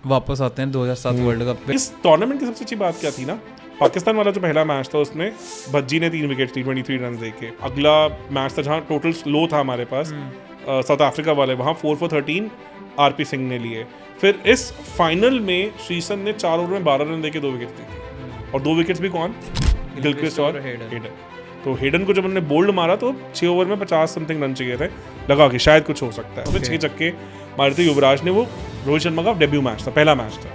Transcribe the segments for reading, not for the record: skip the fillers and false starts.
वापस आते हैं 2007 वर्ल्ड कप पे। इस टूर्नामेंट की सबसे अच्छी बात क्या थी ना, पाकिस्तान वाला जो पहला मैच था उसमें भज्जी ने 3 विकेट 23 रन देके। अगला मैच था जहाँ टोटल लो था हमारे पास साउथ अफ्रीका वाले, वहाँ 4 for 13 आरपी सिंह ने लिए। फिर इस फाइनल में श्रीसन ने 4 ओवर में 12 रन देके 2 विकेट दी थी, और 2 विकेट्स भी कौन, गिलक्रिस्ट और हेडन। तो हेडन को जब उन्होंने बोल्ड मारा तो 6 ओवर में 50 समथिंग रन चाहिए थे, लगा कि शायद कुछ हो सकता है। 6 छक्के मारे थे युवराज ने। वो रोहित शर्मा का डेब्यू मैच था, पहला मैच था,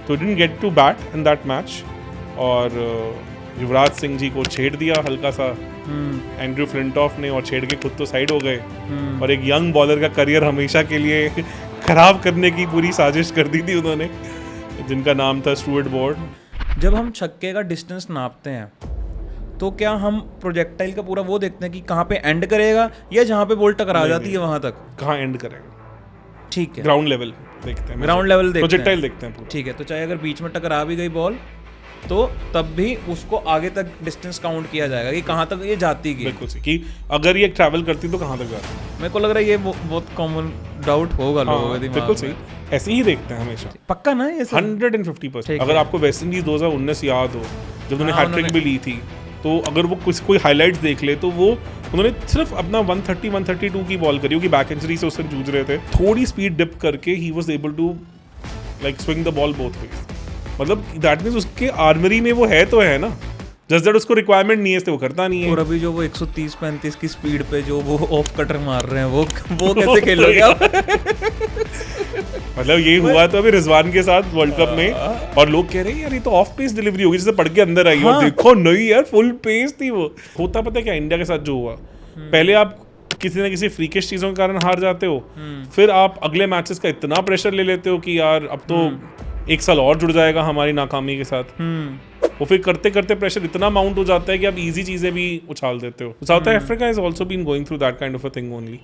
तो didn't get to bat in that match, और युवराज सिंह जी को छेड़ दिया हल्का सा एंड्रू फ्लिंटॉफ ने, और छेड़ के खुद तो साइड हो गए, और एक यंग बॉलर का करियर हमेशा के लिए खराब करने की पूरी साजिश कर दी थी उन्होंने, जिनका नाम था स्टुअर्ट बॉर्ड। जब हम छक्के का डिस्टेंस नापते हैं तो क्या हम प्रोजेक्टाइल का पूरा वो देखते हैं कि कहाँ पे एंड करेगा, या जहाँ पे बॉल टकरा जाती है वहां तक कहाँ एंड करेगा? ठीक है, ग्राउंड लेवल देखते हैं, ग्राउंड लेवल देखते हैं, प्रोजेक्टाइल देखते हैं पूरा। ठीक है, तो चाहे अगर बीच में टकरा भी गई बॉल तो तब भी उसको आगे तक डिस्टेंस काउंट किया जाएगा कि कहाँ तक ये जाती है। बिल्कुल सही, कि अगर ये ट्रैवल करती तो कहाँ तक जाती है। मेरे को लग रहा है ये बहुत कॉमन डाउट होगा लोगों के दिमाग में। बिल्कुल सही, ऐसे ही देखते हैं हमेशा, पक्का ना ये 150%। अगर आपको वेस्ट इंडीज 2019 याद हो, जब उन्होंने हैट्रिक भी ली थी, तो अगर वो कोई हाइलाइट्स देख ले तो वो उन्होंने सिर्फ अपना 130-132 की बॉल करी, क्योंकि बैक इंजरी से उससे जूझ रहे थे, थोड़ी स्पीड डिप करके he was able to like swing the ball both ways. मतलब दैट मींस उसके आर्मरी में वो है तो है ना, जस्ट दैट उसको रिक्वायरमेंट नहीं है इसलिए वो करता नहीं है। और अभी जो वो 130-135 की स्पीड पे जो वो ऑफ कटर मार रहे हैं, वो कैसे खेलोगे आप? मतलब ये हुआ तो अभी रिजवान के साथ वर्ल्ड कप में, और लोग कह रहे हैं यार ये तो ऑफ पेस डिलीवरी होगी, जैसे पढ़ के अंदर आई, और देखो नहीं यार फुल पेस थी वो। होता पता है क्या इंडिया के साथ जो हुआ, पहले आप किसी ना किसी फ्रीकिश चीजों के कारण हार जाते हो, फिर आप अगले मैचेस का इतना प्रेशर ले लेते हो कि यार अब तो 1 साल और जुड़ जाएगा हमारी नाकामी के साथ। वो फिर करते करते प्रेशर इतना माउंट हो जाता है कि आप इजी चीजें भी उछाल देते हो। South Africa has also been going through that kind of a thing only.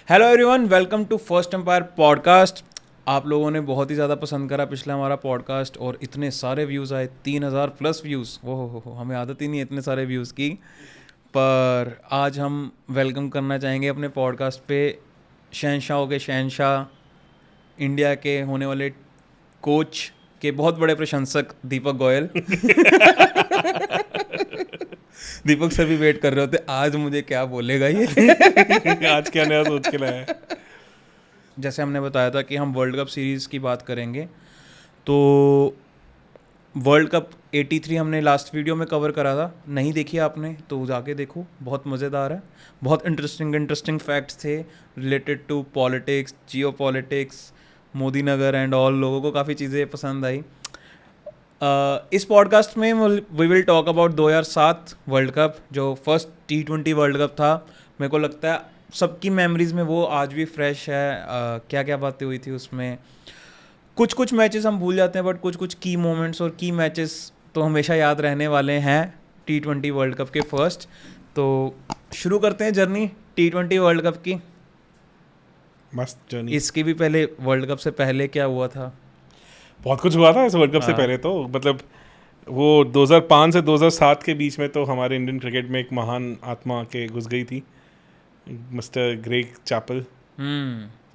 Hello everyone, welcome to first empire podcast. आप लोगों ने बहुत ही ज़्यादा पसंद करा पिछला हमारा पॉडकास्ट, और इतने सारे व्यूज़ आए, 3000 प्लस व्यूज़। ओहो, हमें आदत ही नहीं है इतने सारे व्यूज़ की। पर आज हम वेलकम करना चाहेंगे अपने पॉडकास्ट पे शहंशाहों के शहंशाह, इंडिया के होने वाले कोच के बहुत बड़े प्रशंसक दीपक गोयल। दीपक सर भी वेट कर रहे होते आज मुझे क्या बोलेगा ये। आज क्या नया सोच के लाया है। जैसे हमने बताया था कि हम वर्ल्ड कप सीरीज़ की बात करेंगे, तो वर्ल्ड कप 83 हमने लास्ट वीडियो में कवर करा था। नहीं देखी आपने तो जाके देखो, बहुत मज़ेदार है। बहुत इंटरेस्टिंग फैक्ट्स थे related to politics, geo politics, Modi Nagar and all. लोगों को काफ़ी चीज़ें पसंद आई। इस पॉडकास्ट में we will talk about 2007 world cup, जो फर्स्ट T20 वर्ल्ड कप था। मेरे को लगता है सबकी मेमोरीज़ में वो आज भी फ्रेश है। क्या क्या बातें हुई थी उसमें। कुछ मैचेस हम भूल जाते हैं, बट कुछ की मोमेंट्स और की मैचेस तो हमेशा याद रहने वाले हैं T20 वर्ल्ड कप के फर्स्ट। तो शुरू करते हैं जर्नी T20 वर्ल्ड कप की। मस्त जर्नी। इसके भी पहले वर्ल्ड कप से पहले क्या हुआ था? बहुत कुछ हुआ था इस वर्ल्ड कप से पहले तो। मतलब वो 2005 से 2007 के बीच में तो हमारे इंडियन क्रिकेट में एक महान आत्मा के घुस गई थी, मिस्टर ग्रेग चैपल।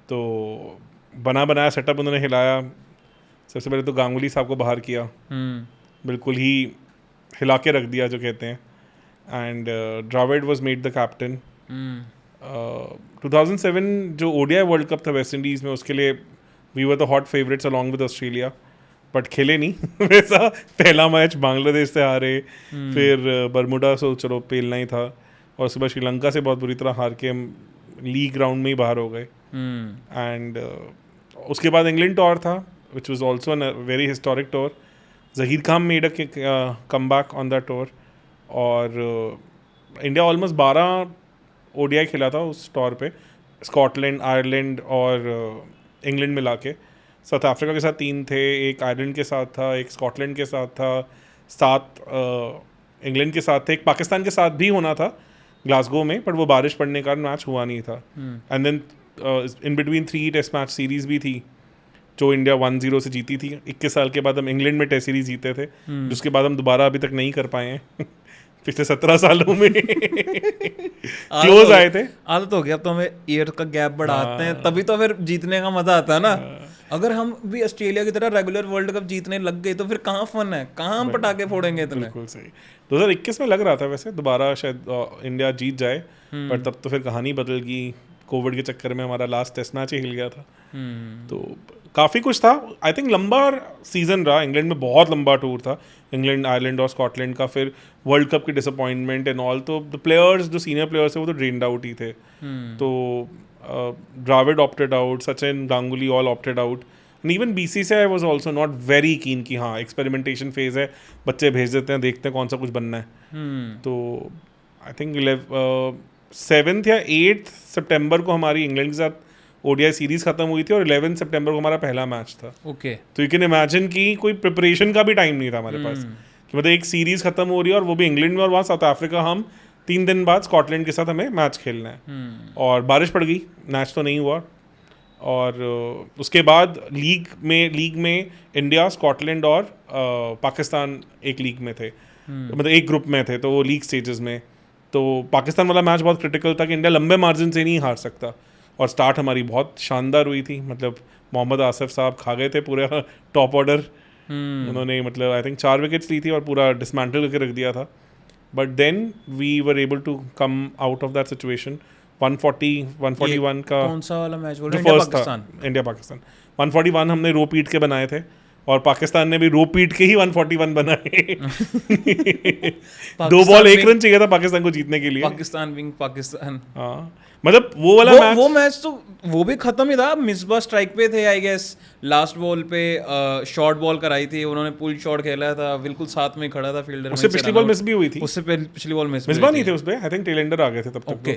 तो बना बनाया सेटअप उन्होंने हिलाया। सबसे पहले तो गांगुली साहब को बाहर किया, बिल्कुल ही हिला के रख दिया जो कहते हैं। And Dravid was made the captain. 2007 जो ओडीआई वर्ल्ड कप था वेस्ट इंडीज़ में, उसके लिए we were the hot favourites along with Australia, but खेले नहीं। वैसा पहला मैच बांग्लादेश से हारे, फिर बरमुडा से चलो पेलना ही था, और उसके बाद श्रीलंका से बहुत बुरी तरह हार के हम लीग राउंड में ही बाहर हो गए। एंड उसके बाद इंग्लैंड टूर था, which was also a very historic tour. Zaheer Khan made a comeback on that tour, और इंडिया ऑलमोस्ट 12 ओडीआई खेला था उस टूर पे, स्कॉटलैंड, आयरलैंड और इंग्लैंड मिला के। साउथ अफ्रीका के साथ 3 थे, एक आयरलैंड के साथ था, एक स्कॉटलैंड के साथ था, 7 इंग्लैंड के साथ थे, एक पाकिस्तान के साथ भी होना था ग्लासगो में, बट वो बारिश पड़ने का मैच हुआ नहीं था। And then in between 3 test match series भी थी, जो इंडिया 1-0 से जीती थी। 21 साल के बाद हम इंग्लैंड में टेस्ट सीरीज़ जीते थे, जिसके बाद हम दोबारा अभी तक नहीं कर पाए हैं। पिछले 17 सालों में क्लोज आए थे। आदत हो गया, अब तो हमें ईयर का गैप बढ़ाते हैं, तभी तो फिर जीतने का मजा आता है ना। अगर हम भी ऑस्ट्रेलिया की तरह रेगुलर वर्ल्ड कप जीतने लग गए तो फिर कहाँ फन है, कहाँ हम पटाखे फोड़ेंगे इतने। बिल्कुल सही। 2021 में लग रहा था वैसे दोबारा शायद इंडिया जीत जाए, पर तब तो फिर कहानी बदल गई, कोविड के चक्कर में हमारा लास्ट टेस्ट मैच ही हिल गया था। तो काफ़ी कुछ था। आई थिंक लंबा सीजन रहा, इंग्लैंड में बहुत लंबा टूर था, इंग्लैंड, आयरलैंड और स्कॉटलैंड का। फिर वर्ल्ड कप की डिसअपॉइंटमेंट एंड ऑल, तो द प्लेयर्स जो सीनियर प्लेयर्स थे वो तो ड्रेन्ड आउट ही थे। तो Dravid opted out, Sachin, Ganguly all opted out, and even BCCI was also not very keen कि हाँ एक्सपेरिमेंटेशन फेज है, बच्चे भेज देते हैं, देखते हैं कौन सा कुछ बनना है। तो आई थिंक 7 या 8 सितंबर को हमारी इंग्लैंड के साथ ODI सीरीज खत्म हुई थी और 11 सितंबर को हमारा पहला मैच था। ओके। तो यू कैन इमेजिन कि कोई प्रिपरेशन का भी टाइम नहीं था हमारे पास, कि मतलब एक सीरीज खत्म हो रही है और वो भी इंग्लैंड में, और वहाँ साउथ अफ्रीका, हम 3 दिन बाद स्कॉटलैंड के साथ हमें मैच खेलना है। और बारिश पड़ गई, मैच तो नहीं हुआ। और उसके बाद लीग में इंडिया, स्कॉटलैंड और पाकिस्तान एक लीग में थे, मतलब एक ग्रुप में थे, तो वो लीग स्टेजेस में। तो पाकिस्तान वाला मैच बहुत क्रिटिकल था कि इंडिया लंबे मार्जिन से नहीं हार सकता, और स्टार्ट हमारी बहुत शानदार हुई थी। मतलब मोहम्मद आसिफ साहब खा गए थे पूरा टॉप ऑर्डर, उन्होंने मतलब आई थिंक 4 विकेट्स ली थी और पूरा डिसमेंटल करके रख दिया था। But then we were able to come out of that situation. 141 का कौन सा वाला मैच बोल जो रहे हैं? फर्स्ट था इंडिया पाकिस्तान, 141 हमने रो पीट के बनाए थे, और पाकिस्तान ने भी रो पीट के ही 141 बनाए। 2 बॉल 1 रन चाहिए था पाकिस्तान को जीतने के लिए। पाकिस्तान हाँ, मतलब वो वाला मैच, वो मैच तो वो भी खत्म ही था। मिसबा स्ट्राइक पे थे आई गेस, लास्ट बॉल पे शॉर्ट बॉल कराई थी उन्होंने, पुल शॉट खेला था, बिल्कुल साथ में खड़ा था फील्डर, उससे पिछली बॉल मिस भी हुई थी, उससे पिछली बॉल मिस नहीं थे उस पे, आई थिंक टेलेंडर आ गए थे तब तक। Okay,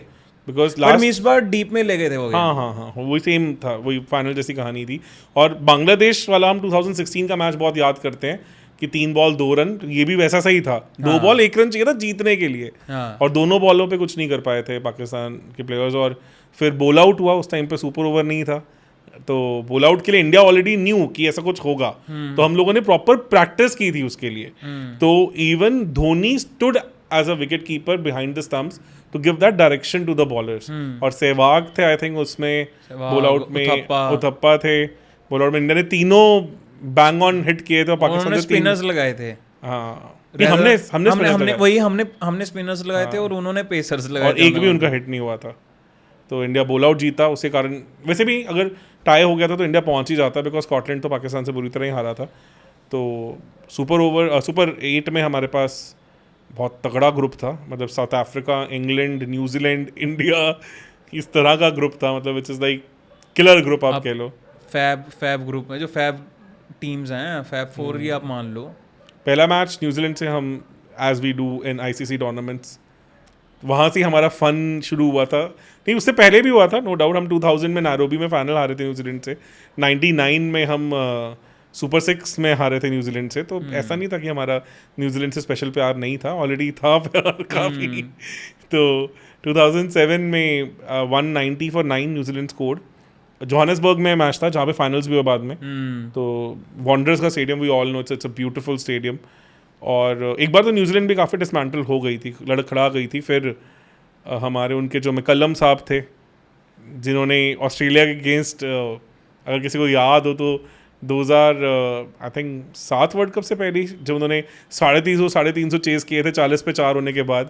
because last Misbah deep में ले गए थे वो। हाँ, वही सेम था, वही फाइनल जैसी कहानी थी। और बांग्लादेश वाला हम 2016 का मैच बहुत याद करते हैं कि 3 बॉल 2 रन, ये भी वैसा सही था। 2 बॉल 1 रन चाहिए था जीतने के लिए, और दोनों बॉलों पे कुछ नहीं कर पाए थे पाकिस्तान के प्लेयर्स। और फिर बोल आउट हुआ, उस टाइम पे सुपर ओवर नहीं था, तो बोल आउट के लिए इंडिया ऑलरेडी न्यू कि ऐसा कुछ होगा, तो हम लोगों ने प्रॉपर प्रैक्टिस की थी उसके लिए। तो even Dhoni stood as a wicket keeper behind the stumps to give that direction to the bowlers. और सहवाग थे आई थिंक उसमें बोल आउट में, उथप्पा थे बोल आउट में। इंडिया ने तीनों बैंग ऑन हिट किए थे, और पाकिस्तान ने स्पिनर्स लगाए थे। हाँ, हमने स्पिनर्स लगाए थे और उन्होंने पेसर्स लगाए और थे, एक भी उनका हिट नहीं हुआ था। तो इंडिया बोल आउट जीता, उसके कारण वैसे भी अगर टाई हो गया था तो इंडिया पहुंच ही जाता, बिकॉज स्कॉटलैंड तो पाकिस्तान से बुरी तरह ही हारा था। तो सुपर 8 में हमारे पास बहुत तगड़ा ग्रुप था, मतलब South Africa, England, New Zealand, India, इस तरह का ग्रुप था, मतलब which is like killer group आप कह लो। फैब ग्रुप में जो फैब टीम्स हैं, फैब 4 ही आप मान लो। पहला मैच न्यूजीलैंड से हम, as we do in ICC tournaments, वहाँ से हमारा फन शुरू हुआ था। नहीं, उससे पहले भी हुआ था नो डाउट। हम 2000 में नैरोबी में फाइनल हारे थे न्यूजीलैंड से, 99 में हम सुपर 6 में हारे थे न्यूजीलैंड से। तो ऐसा नहीं था कि हमारा न्यूजीलैंड से स्पेशल प्यार नहीं था, ऑलरेडी था प्यार काफ़ी। तो 2007 में 190 for 9 न्यूजीलैंड स्कोर्ड। जोहानिसबर्ग में मैच था जहाँ पे फाइनल्स भी हुआ बाद में। तो वॉन्डर्स का stadium, we all know it's a beautiful stadium. और एक बार तो न्यूजीलैंड भी काफ़ी डिसमेंटल हो गई थी, लड़खड़ा गई थी। फिर हमारे उनके जो मैकलम साहब थे, जिन्होंने ऑस्ट्रेलिया के अगेंस्ट, अगर किसी को याद हो तो 2007 वर्ल्ड कप से पहले जब उन्होंने 350 चेस किए थे 40 पे 4 होने के बाद,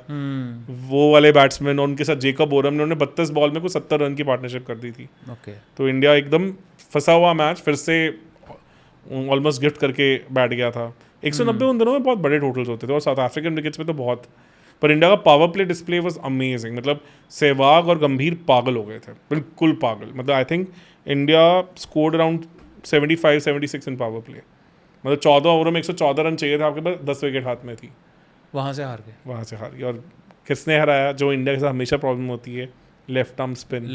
वो वाले बैट्समैन और उनके साथ जेकब ओरम ने, उन्होंने 32 बॉल में कुछ 70 रन की पार्टनरशिप कर दी थी। तो इंडिया एकदम फंसा हुआ मैच फिर से ऑलमोस्ट गिफ्ट करके बैठ गया था। 190 उन दिनों में बहुत बड़े टोटल्स होते थे, और साउथ अफ्रीकन विकेट्स में तो बहुत। पर इंडिया का power play display was amazing. मतलब सहवाग और गंभीर पागल हो गए थे, बिल्कुल पागल। मतलब आई थिंक इंडिया स्कोर्ड अराउंड 75-76 इन पावर प्ले। मतलब 14 ओवरों में 114 रन चाहिए था, आपके पास 10 विकेट हाथ में थी, वहाँ से हार गए। और किसने हराया? जो इंडिया के साथ हमेशा प्रॉब्लम होती है, लेफ्ट आर्म स्पिन।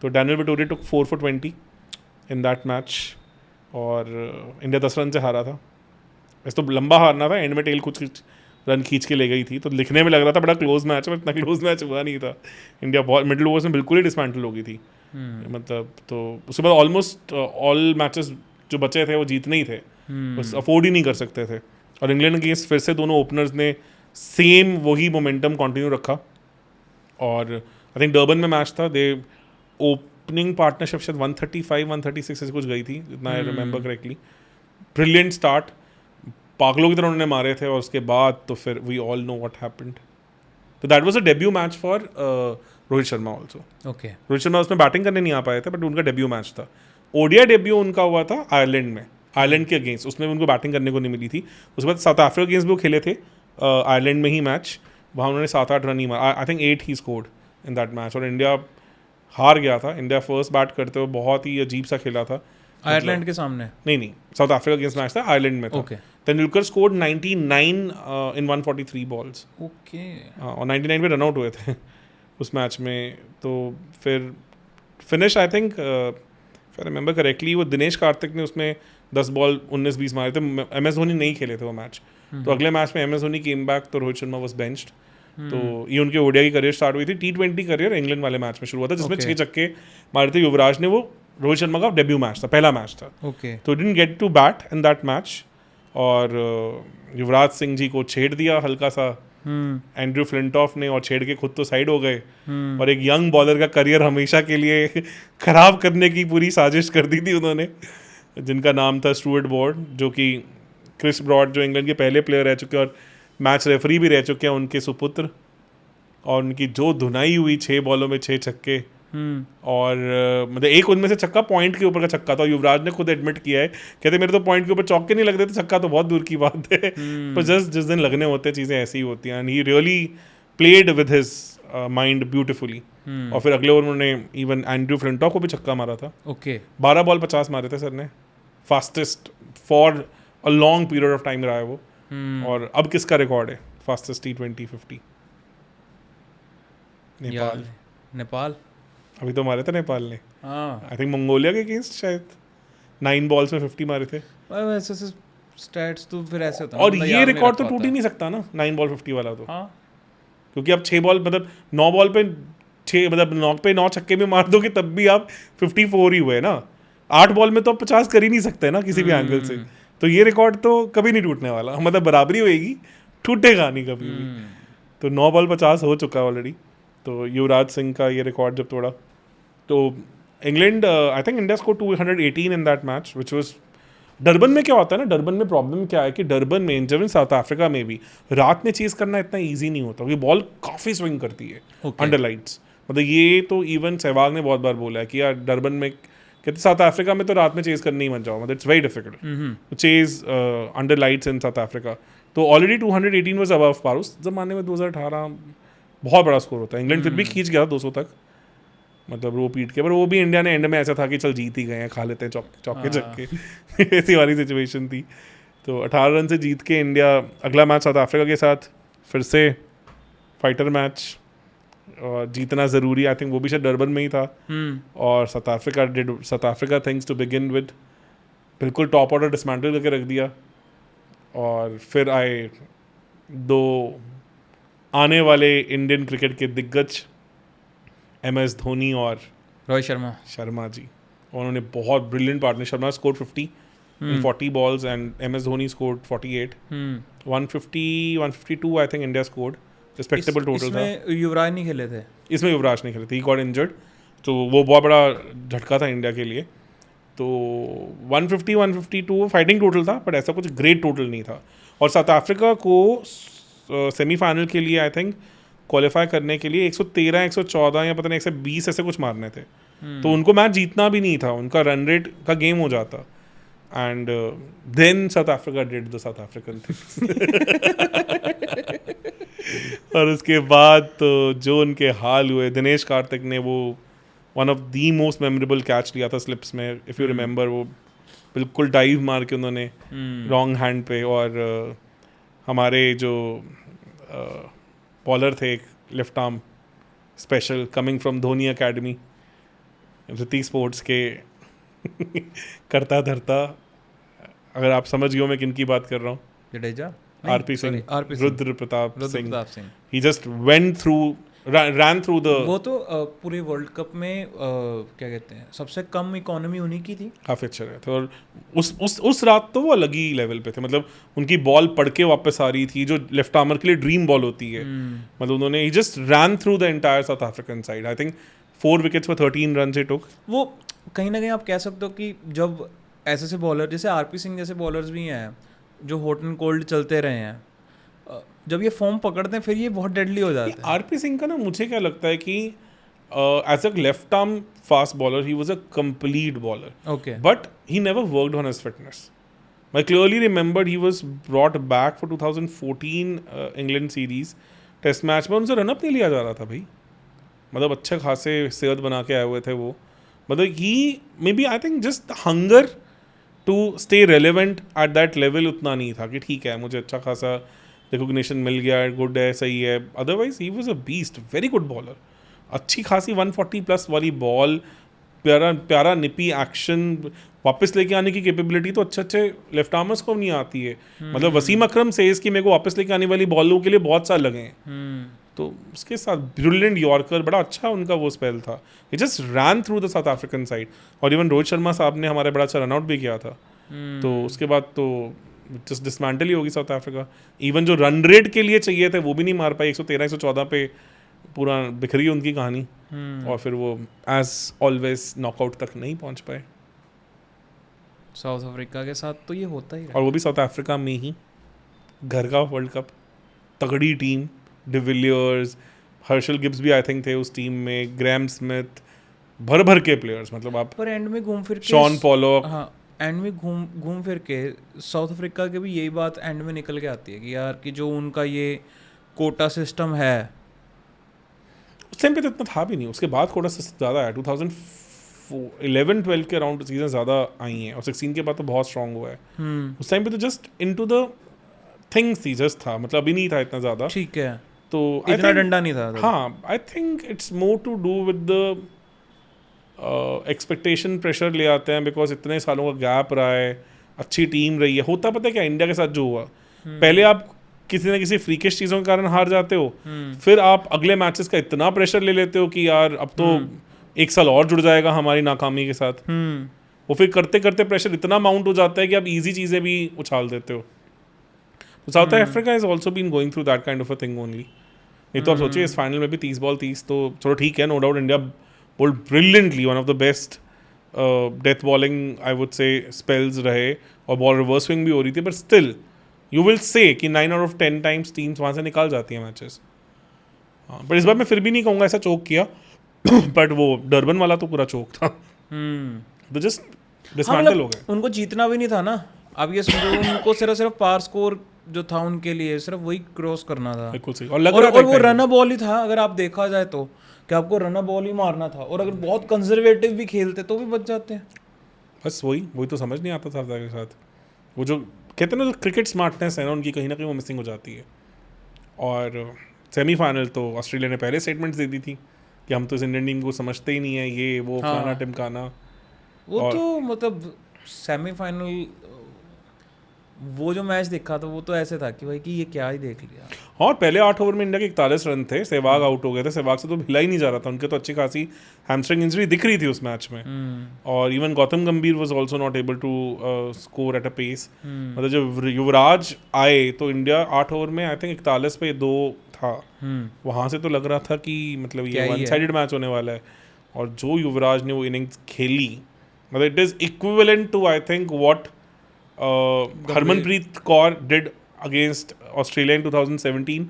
तो Daniel Vittoria took 4 for 20 in that match, और इंडिया 10 रन से हारा था। वैसे तो लंबा हारना था, एंड में टेल कुछ रन खींच के ले गई थी, तो लिखने में लग रहा था बड़ा क्लोज मैच है, इतना क्लोज मैच हुआ नहीं था। इंडिया बहुत मिडिल ओवर्स में बिल्कुल ही डिसमेंटल हो गई थी। मतलब तो उसके बाद ऑलमोस्ट ऑल मैचेस जो बचे थे वो जीतने ही थे, बस अफोर्ड ही नहीं कर सकते थे। और इंग्लैंड अगेंस्ट फिर से दोनों ओपनर्स ने सेम वही मोमेंटम कंटिन्यू रखा। और आई थिंक डर्बन में मैच था, दे ओपनिंग पार्टनरशिप शायद 135 136 से कुछ गई थी जितना आई रिमेंबर करेक्टली। ब्रिलियंट स्टार्ट, पागलों की तरह उन्होंने मारे थे, और उसके बाद तो फिर we all know what happened. तो that was a debut match for Rohit Sharma also. Okay, Rohit Sharma उसमें बैटिंग करने नहीं आ पाए थे, बट उनका डेब्यू मैच था। ओडिया डेब्यू उनका हुआ था आयरलैंड में, आयरलैंड के अगेंस्ट, उसमें उनको बैटिंग करने को नहीं मिली थी। उसके बाद साउथ अफ्रीका के अगेंस्ट भी वो खेले थे आयरलैंड में ही मैच, वहाँ उन्होंने 7-8 रन ही मारा, I think 8 he scored in that match, और इंडिया हार गया था। इंडिया फर्स्ट बैट करते हुए बहुत ही अजीब सा खेला था। आयरलैंड के सामने? नहीं, साउथ अफ्रीका अगेंस्ट मैच था, आयरलैंड में था। ओके, तेंदुलकर स्कोर्ड 99 इन 143 बॉल्स, ओके, और 99 पे रन आउट हुए थे उस मैच में। तो फिर finish I think I remember correctly वो दिनेश कार्तिक ने उसमें 10 बॉल 19-20 मारे थे। MS धोनी नहीं खेले थे वो मैच, तो अगले मैच में MS धोनी केम बैक, तो रोहित शर्मा वाज बेंच्ड। तो ये उनके ओडिया की करियर स्टार्ट हुई थी। T20 करियर इंग्लैंड वाले मैच में शुरू हुआ था, जिसमें 6 छक्के मारे थे युवराज ने। वो रोहित शर्मा का डेब्यू मैच था, पहला मैच था। ओके, तो didn't get to bat in that match, और युवराज सिंह जी को छेड़ दिया हल्का सा एंड्रू फ्लिंटॉफ ने, और छेड़ के खुद तो साइड हो गए, और एक यंग बॉलर का करियर हमेशा के लिए खराब करने की पूरी साजिश कर दी थी उन्होंने, जिनका नाम था स्टुअर्ट ब्रॉड, जो कि क्रिस ब्रॉड जो इंग्लैंड के पहले प्लेयर रह चुके हैं और मैच रेफरी भी रह चुके हैं, उनके सुपुत्र। और उनकी जो धुनाई हुई 6 बॉलों में 6 छक्के, और मतलब एक उनमें से छक्का पॉइंट के ऊपर का छक्का था। युवराज ने खुद एडमिट किया है, कहते मेरे तो पॉइंट के ऊपर चौके नहीं लगते थे, छक्का तो बहुत दूर की बात है। पर जस्ट जिस दिन लगने होते हैं चीज़ें ऐसी ही होती हैं, and he really played with his mind beautifully. और फिर अगले ओवर उन्होंने इवन एंड्रू फ्लिंटॉफ को भी छक्का मारा था। ओके, 12 बॉल 50 मारे थे सर ने, fastest for a long period of time रहा है वो। और अब किसका रिकॉर्ड है फास्टेस्ट T20 50? नेपाल अभी तो मारे थे नेपाल ने, हाँ। आई थिंक मंगोलिया के अगेंस्ट शायद 9 बॉल्स में 50 मारे थे। वैसे स्टैट्स तो फिर ऐसे होता है, और मतलब ये याद नहीं रिकॉर्ड रख तो टूट पाता। ही नहीं सकता ना 9 बॉल 50 वाला तो, हाँ, क्योंकि अब 6 बॉल मतलब 9 बॉल पे 6 मतलब 9 पे 9 छक्के में मार दोगे तब भी आप 54 ही हुए ना। 8 बॉल में तो आप 50 कर ही नहीं सकते ना किसी भी एंगल से। तो ये रिकॉर्ड तो कभी नहीं टूटने वाला, मतलब बराबरी होएगी, टूटेगा नहीं कभी भी। तो 9 बॉल 50 हो चुका है ऑलरेडी। तो युवराज सिंह का ये रिकॉर्ड जब तोड़ा, तो England I think India score 218 in that match, which was. Durban में क्या होता है ना, डरबन में प्रॉब्लम क्या है कि डरबन में जब साउथ अफ्रीका में भी रात में चेज करना इतना ईजी नहीं होता, क्योंकि बॉल काफ़ी स्विंग करती है अंडर लाइट्स। मतलब ये तो इवन सहवाग ने बहुत बार बोला है कि यार डरबन में, कहते साउथ अफ्रीका में तो रात में चेज करने ही मत जाओ, मतलब it's very difficult chase under lights in south Africa. तो ऑलरेडी 218 वाज अबव पार। उस जमाने में 2018 बहुत बड़ा स्कोर होता है। इंग्लैंड फिर भी खींच गया 200 तक, मतलब वो पीट के, पर वो भी इंडिया ने एंड में ऐसा था कि चल जीत ही गए हैं, खा लेते हैं चौके चक्के ऐसी वाली सिचुएशन थी। तो 18 रन से जीत के इंडिया अगला मैच साउथ अफ्रीका के साथ, फिर से फाइटर मैच, और जीतना ज़रूरी, आई थिंक वो भी शायद डरबन में ही था। और South Africa things to begin with बिल्कुल टॉप ऑर्डर डिसमेंटल करके रख दिया। और फिर आए 2 आने वाले इंडियन क्रिकेट के दिग्गज, MS धोनी और रोहित शर्मा जी। उन्होंने बहुत brilliant partner, Sharma score 50 in 40 balls and MS Dhoni scored 48। 152 I think India scored, respectable total था। इसमें युवराज नहीं खेले थे? इसमें युवराज नहीं खेले थे, ही गॉट इंजर्ड, तो वो बहुत बड़ा झटका था इंडिया के लिए। तो 150 152 फाइटिंग टोटल था, बट ऐसा कुछ ग्रेट टोटल नहीं था। और साउथ अफ्रीका को सेमीफाइनल के लिए आई थिंक क्वालिफाई करने के लिए 113 114 या पता नहीं 120 ऐसे कुछ मारने थे। तो उनको मैच जीतना भी नहीं था, उनका रन रेट का गेम हो जाता। And then South Africa did the South African और उसके बाद तो जो उनके हाल हुए, दिनेश कार्तिक ने वो one of the most memorable catch लिया था स्लिप्स में, इफ़ यू रिमेंबर। वो बिल्कुल डाइव मार के उन्होंने रॉन्ग हैंड पे, और हमारे जो बॉलर थे एक left arm special coming from Dhoni academy, Hrithik sports के करता धरता, अगर आप समझ गए हो मैं किन की बात कर रहा हूँ, Jadeja, RP Singh, Rudra Pratap Singh. Singh. He just went through ran through the वो तो पूरे वर्ल्ड कप में क्या कहते हैं सबसे कम इकोनॉमी उन्हीं की थी। काफ़ी अच्छे रहे थे। और उस रात तो वो अलग ही लेवल पे थे, मतलब उनकी बॉल पढ़ के वापस आ रही थी जो लेफ्ट आर्मर के लिए ड्रीम बॉल होती है। मतलब उन्होंने ही just ran through the entire South African side. I think 4 wickets for 13 run ही टुक। वो कहीं ना कहीं आप कह सकते हो कि जब ऐसे बॉलर जैसे आरपी सिंह जैसे बॉलर्स भी हैं जो हॉट एंड कोल्ड चलते रहे हैं, जब ये फॉर्म पकड़ते हैं फिर ये बहुत डेडली हो जाते हैं। आरपी सिंह का ना मुझे क्या लगता है कि as a left arm fast bowler he was a complete bowler, okay, but he never worked on his fitness. I clearly remembered he was brought back for 2014 England series test match में उनसे run up नहीं लिया जा रहा था भाई। मतलब अच्छे खासे सेहत बना के आए हुए थे वो। मतलब he maybe I think just hunger to stay relevant at that level उतना नहीं था कि ठीक है मुझे अच्छा खासा रिकॉग्निशन मिल गया, गुड है, सही है। Otherwise he was a beast, very good bowler. अच्छी खासी 140 प्लस वाली बॉल, प्यारा प्यारा निपी एक्शन, वापस लेके आने की कैपेबिलिटी तो अच्छे अच्छे लेफ्ट आर्मर्स को नहीं आती है। मतलब वसीम अकरम से इसकी मेरे को वापस लेके आने वाली बॉलों के लिए बहुत साल लगे हैं। तो उसके साथ ब्रिलियंट यॉर्कर, बड़ा अच्छा उनका वो स्पेल था। ये just ran through the South African side. और इवन रोहित शर्मा साहब ने हमारे बड़ा अच्छा रनआउट भी किया था। तो उसके बाद तो जस्ट डिसमेंटल ही होगी साउथ अफ्रीका। इवन जो रन रेट के लिए चाहिए थे वो भी नहीं मार पाई। 113 114 पे पूरा बिखरी उनकी कहानी। और फिर वो एज ऑलवेज नॉकआउट तक नहीं पहुंच पाए। साउथ अफ्रीका के साथ तो ये होता ही और वो भी साउथ अफ्रीका में ही, घर का वर्ल्ड कप, तगड़ी टीम, डिविलियर्स, हर्षल गिब्स भी आई थिंक थे उस टीम में, ग्रैम स्मिथ, भर भर के प्लेयर्स। मतलब आप पर एंड में घूम फिर के शॉन पॉलॉक, हाँ एंड में घूम फिर के साउथ अफ्रीका के भी यही बात एंड में निकल के आती है कि यार कि जो उनका ये कोटा सिस्टम है, उस टाइम पे तो इतना था भी नहीं। उसके बाद कोटा सिस्टम ज़्यादा है। 2011-12 के अराउंड चीज़ें ज़्यादा आई हैं और 16 के बाद तो बहुत स्ट्रांग हुआ है। उस टाइम पे तो जस्ट इनटू द थिंग्स थी, जस्ट था, मतलब अभी नहीं था इतना ज़्यादा। ठीक है, तो इतना डंडा नहीं था। हाँ, I think it's more to do with the expectation pressure ले आते हैं बिकॉज इतने सालों का गैप रहा है, अच्छी टीम रही है। होता पता है क्या इंडिया के साथ जो हुआ, पहले आप किसी ना किसी फ्रीकिश चीज़ों के कारण हार जाते हो, फिर आप अगले मैचेस का इतना प्रेशर ले लेते हो कि यार अब तो एक साल और जुड़ जाएगा हमारी नाकामी के साथ। वो फिर करते करते प्रेशर इतना माउंट हो जाता है कि आप इजी चीज़ें भी उछाल देते हो। तो South Africa is also been going through that kind of a thing only. नहीं तो आप सोचिए इस फाइनल में भी 30 बॉल 30, तो चलो ठीक है, no doubt India bowled brilliantly, one of the best death bowling I would say spells रहे और बॉल रिवर्स स्विंग भी हो रही थी, but still you will say कि 9 आउट ऑफ 10 टाइम्स टीम्स वहाँ से निकाल जाती हैं मैचेस। हाँ, पर इस बार मैं फिर भी नहीं कहूँगा ऐसा चोक किया बट वो डरबन वाला तो पूरा चोक था। तो जस्ट डिसमेंटल हो गए। उनको जीतना भी नहीं था ना। अब ये समझो उनको सिर्फ पार स्कोर जो था उनके लिए सिर्फ वही क्रॉस करना था। बिल्कुल सही। और वो रन बॉल ही था अगर आप देखा जाए तो, कि आपको रन बॉल ही मारना था। और अगर बहुत कंजर्वेटिव भी खेलते तो भी बच जाते हैं। बस वही तो समझ नहीं आता था के साथ। वो जो कहते हैं ना, जो क्रिकेट स्मार्टनेस है ना उनकी, कहीं ना कहीं वो मिसिंग हो जाती है। और सेमीफाइनल तो ऑस्ट्रेलिया ने पहले स्टेटमेंट्स दे दी थी कि हम तो इस इंडियन टीम को समझते ही नहीं है, ये वो फलाना टिमकाना। वो तो मतलब सेमीफाइनल वो जो मैच देखा था वो तो ऐसे था कि भाई कि ये क्या ही देख लिया। और पहले 8 ओवर में इंडिया के 41 रन थे, सहवाग आउट हो गए थे। सहवाग से तो हिला ही नहीं जा रहा था, उनके तो अच्छी खासी हैमस्ट्रिंग इंजरी दिख रही थी उस मैच में। और even Gautam Gambhir was also not able to score at a pace. मतलब जब युवराज आए तो इंडिया 8 ओवर में आई थिंक 41 पे 2 था। वहाँ से तो लग रहा था कि मतलब ये वन साइडेड मैच होने वाला है। और जो युवराज ने वो इनिंग्स खेली, मतलब it is equivalent to I think what Harmanpreet Kaur did against Australia in 2017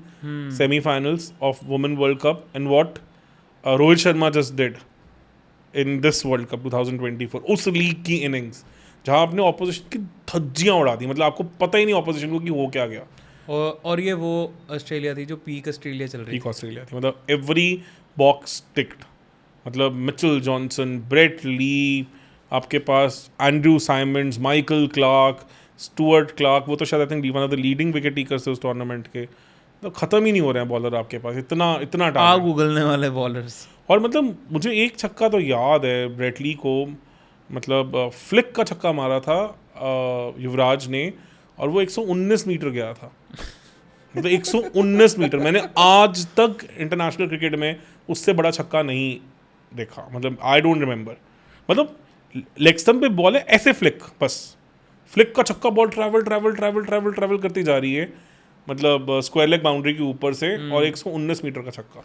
semi-finals of Women World Cup, and what Rohit Sharma just did in this World Cup 2024 उस लीग की इनिंग्स जहाँ आपने opposition की धज्जियाँ उड़ा दी। मतलब आपको पता ही नहीं ऑपोजिशन को कि हो क्या गया। और ये वो ऑस्ट्रेलिया थी जो पीक ऑस्ट्रेलिया चल रही थी। पीक ऑस्ट्रेलिया थी, मतलब एवरी बॉक्स टिक्ड। मतलब मिचेल जॉनसन, ब्रेट ली, आपके पास Andrew Symonds, Michael Clarke, Stuart Clark, वो तो शायद I think one of the leading wicket takers थे उस टूर्नामेंट के। तो ख़त्म ही नहीं हो रहे हैं बॉलर आपके पास, इतना आग उगलने वाले बॉलर्स। और मतलब मुझे एक छक्का तो याद है ब्रेटली को, मतलब फ्लिक का छक्का मारा था युवराज ने, और वो 119 मीटर गया था। मतलब 119 मीटर, मैंने आज तक इंटरनेशनल क्रिकेट में उससे बड़ा छक्का नहीं देखा, मतलब आई डोंट रिमेंबर। मतलब लेग स्टंप पे बॉल है, ऐसे फ्लिक, बस फ्लिक का छक्का, ball travel travel travel travel travel करती जा रही है, मतलब स्क्वायर लेग बाउंड्री के ऊपर से, और 119 मीटर का छक्का।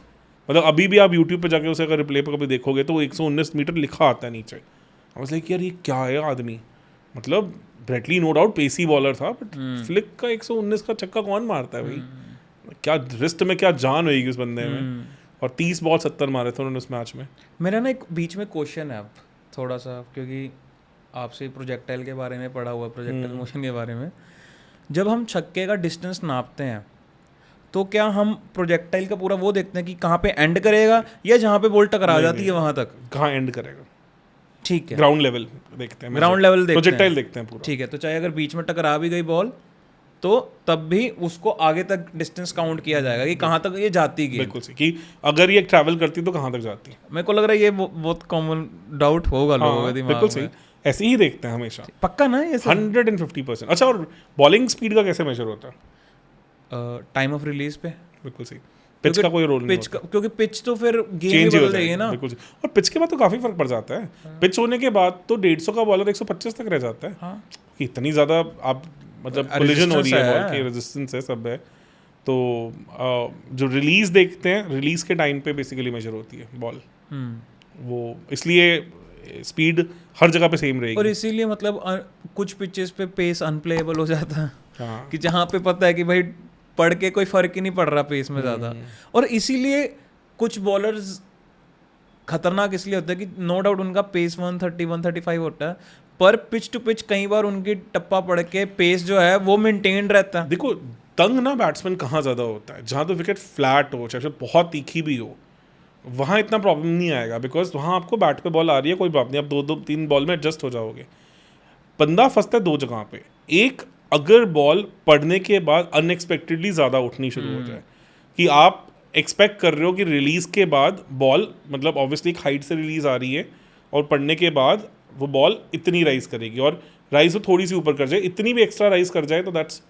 मतलब अभी भी आप यूट्यूब पे जाके उसे अगर रिप्ले पे कभी देखोगे तो 119 मीटर लिखा आता है नीचे। आई वाज लाइक यार ये क्या है आदमी, मतलब ब्रेटली नो डाउट पेसी बॉलर था, बट फ्लिक का 119 का छक्का कौन मारता है भाई? क्या रिस्ट में क्या जान होगी उस बंदे में। और 30 बॉल 70 मारे थे उन्होंने उस मैच में। मेरा ना एक बीच में क्वेश्चन है अब थोड़ा सा, क्योंकि आपसे प्रोजेक्टाइल के बारे में पढ़ा हुआ, प्रोजेक्टाइल मोशन के बारे में, जब हम छक्के का डिस्टेंस नापते हैं तो क्या हम प्रोजेक्टाइल का पूरा वो देखते हैं कि कहाँ पे एंड करेगा, या जहाँ पे बॉल टकरा जाती है वहाँ तक? कहाँ एंड करेगा, ठीक है, ग्राउंड लेवल देखते हैं, ग्राउंड लेवल देखते हैं, प्रोजेक्टाइल देखते हैं पूरा। ठीक है, तो चाहे अगर बीच में टकरा भी गई बॉल तो तब भी उसको आगे तक डिस्टेंस काउंट किया जाएगा कि कहाँ तक ये जाती है। बिल्कुल सही, कि अगर ये ट्रैवल करती तो कहाँ तक जाती है। मेरे को लग रहा है ये बहुत कॉमन डाउट होगा लोगों के दिमाग में। बिल्कुल सही, ऐसे ही देखते हैं हमेशा, पक्का ना ये 150%। अच्छा, और बॉलिंग स्पीड का कैसे मेजर होता है? टाइम ऑफ रिलीज पे। बिल्कुल सही, पिच का कोई रोल नहीं होता, क्योंकि पिच तो फिर गेम चेंज ही हो बदल जाएगी जाएगा। ना। बिल्कुल सही, और पिच के बाद तो काफी फर्क पड़ जाता है। पिच होने के बाद तो 150 का बॉलर 125 तक रह जाता है। हाँ, कि इतनी ज्यादा आप मतलब कोलिजन हो रही है, बॉल की रेजिस्टेंस है, सब है। तो जो रिलीज देखते हैं, रिलीज के टाइम पे बेसिकली मेजर होती है बॉल, वो इसलिए स्पीड हर जगह पे सेम रहेगी। और इसीलिए मतलब कुछ पिचेस पे पेस अनप्लेएबल हो जाता है। हाँ, कि जहाँ पे पता है कि भाई पढ़ के कोई फर्क ही नहीं पड़ रहा पेस में ज़्यादा। और इसीलिए कुछ बॉलर्स खतरनाक इसलिए होता है कि नो डाउट उनका पेस 130 135 होता है, पर पिच टू पिच कई बार उनकी टप्पा पड़ के पेस जो है वो मेंटेन रहता है। देखो तंग ना बैट्समैन कहाँ ज़्यादा होता है, जहाँ तो विकेट फ्लैट हो, चाहे बहुत तीखी भी हो, वहाँ इतना प्रॉब्लम नहीं आएगा, बिकॉज वहाँ आपको बैट पे बॉल आ रही है, कोई प्रॉब्लम नहीं, आप 2-3 बॉल में एडजस्ट हो जाओगे। बंदा फंसता है 2 जगह पे। एक, अगर बॉल पड़ने के बाद अनएक्सपेक्टेडली ज़्यादा उठनी शुरू हो जाए, कि आप एक्सपेक्ट कर रहे हो कि रिलीज़ के बाद बॉल, मतलब ऑब्वियसली एक हाइट से रिलीज़ आ रही है और पड़ने के बाद वो बॉल इतनी राइज करेगी, और राइज तो थोड़ी सी ऊपर कर जाए, इतनी भी एक्स्ट्रा राइज कर जाए तो that's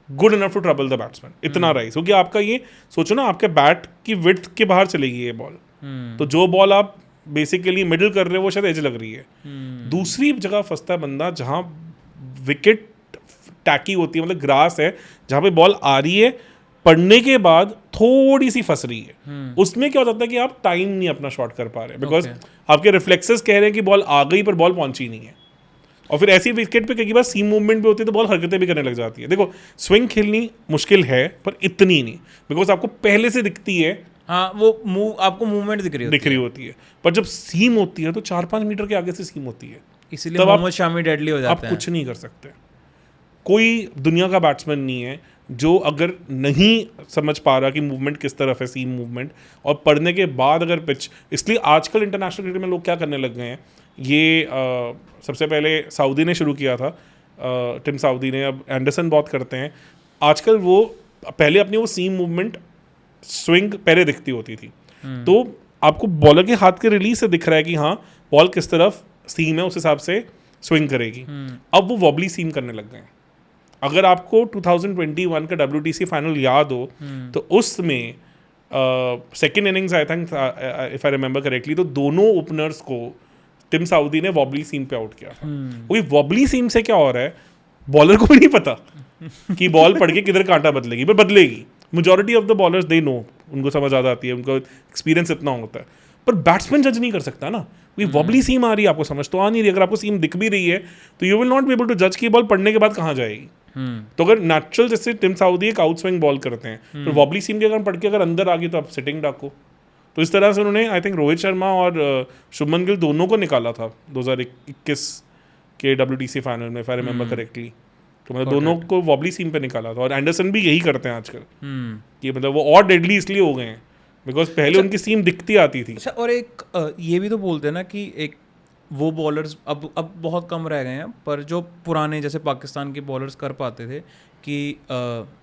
good enough to trouble the batsman. इतना राइज, क्योंकि आपका ये सोचो ना, आपके बैट की विड्थ के बाहर चलेगी ये बॉल। तो जो बॉल आप बेसिकली मिडिल कर रहे हो वो शायद एज लग रही है। दूसरी जगह फंसता है बंदा जहाँ विकेट टैकी होती है, मतलब ग्रास है, जहाँ पे बॉल आ रही है, पड़ने के बाद थोड़ी सी फंस रही है। उसमें क्या हो जाता है कि आप टाइम नहीं अपना शॉट कर पा रहे, बिकॉज आपके रिफ्लेक्सेस कह रहे हैं कि बॉल आ गई पर बॉल पहुंची नहीं है। और फिर ऐसी विकेट पे कई बार सीम मूवमेंट भी होती है तो बॉल हरकतें भी करने लग जाती है। देखो स्विंग खेलनी मुश्किल है पर इतनी नहीं, बिकॉज आपको पहले से दिखती है। हाँ, वो मूव आपको मूवमेंट दिख रही होती है, पर जब सीम होती है तो 4-5 मीटर के आगे से सीम होती है, इसीलिए मोहम्मद शामी डेडली हो जाते हैं। आप कुछ नहीं कर सकते। कोई दुनिया का बैट्समैन नहीं है जो अगर नहीं समझ पा रहा कि मूवमेंट किस तरफ है, सीम मूवमेंट, और पढ़ने के बाद अगर पिच, इसलिए आजकल इंटरनेशनल क्रिकेट में लोग क्या करने लग गए हैं, ये सबसे पहले सऊदी ने शुरू किया था, टिम साउदी ने, अब एंडरसन बहुत करते हैं आजकल। वो पहले अपनी वो सीम मूवमेंट स्विंग पहले दिखती होती थी, तो आपको बॉलर के हाथ के रिलीज से दिख रहा है कि हाँ बॉल किस तरफ सीम है, उस हिसाब से स्विंग करेगी। अब वो वॉबली सीम करने लग गए हैं। अगर आपको 2021 का WTC फाइनल याद हो तो उसमें second innings I think, if I remember correctly, तो दोनों ओपनर्स को टिम साउदी ने वॉबली सीम पे आउट किया था। वही वॉबली सीम से क्या हो रहा है, बॉलर को भी नहीं पता कि बॉल पड़ के किधर कांटा बदलेगी, पर बदलेगी। Majority of the bowlers they know, उनको समझ आ जाती है, उनको एक्सपीरियंस इतना होता है, पर बैट्समैन जज नहीं कर सकता ना। कोई वॉबली सीम आ रही है, आपको समझ तो आ नहीं रही, अगर आपको सीम दिख भी रही है तो you will not be able to जज की बॉल पड़ने के बाद कहाँ जाएगी। तो अगर नेचुरल जैसे टिम साउदी एक आउट स्विंग बॉल करते हैं, तो वॉबली सीम के कारण पड़ के अगर अंदर आ गई तो आप सिटिंग डाको। तो इस तरह से उन्होंने आई थिंक रोहित शर्मा और शुभमन गिल दोनों को निकाला था 2021 के WTC फाइनल में, इफ आई रिमेंबर करेक्टली। तो मतलब दोनों को वॉबली सीम पे निकाला था, और एंडरसन भी यही करते हैं आजकल कि मतलब वो और डेडली इसलिए हो गए हैं बिकॉज पहले उनकी सीम दिखती आती थी। अच्छा, और एक ये भी तो बोलते हैं ना कि एक वो बॉलर्स अब बहुत कम रह गए हैं, पर जो पुराने जैसे पाकिस्तान के बॉलर्स कर पाते थे कि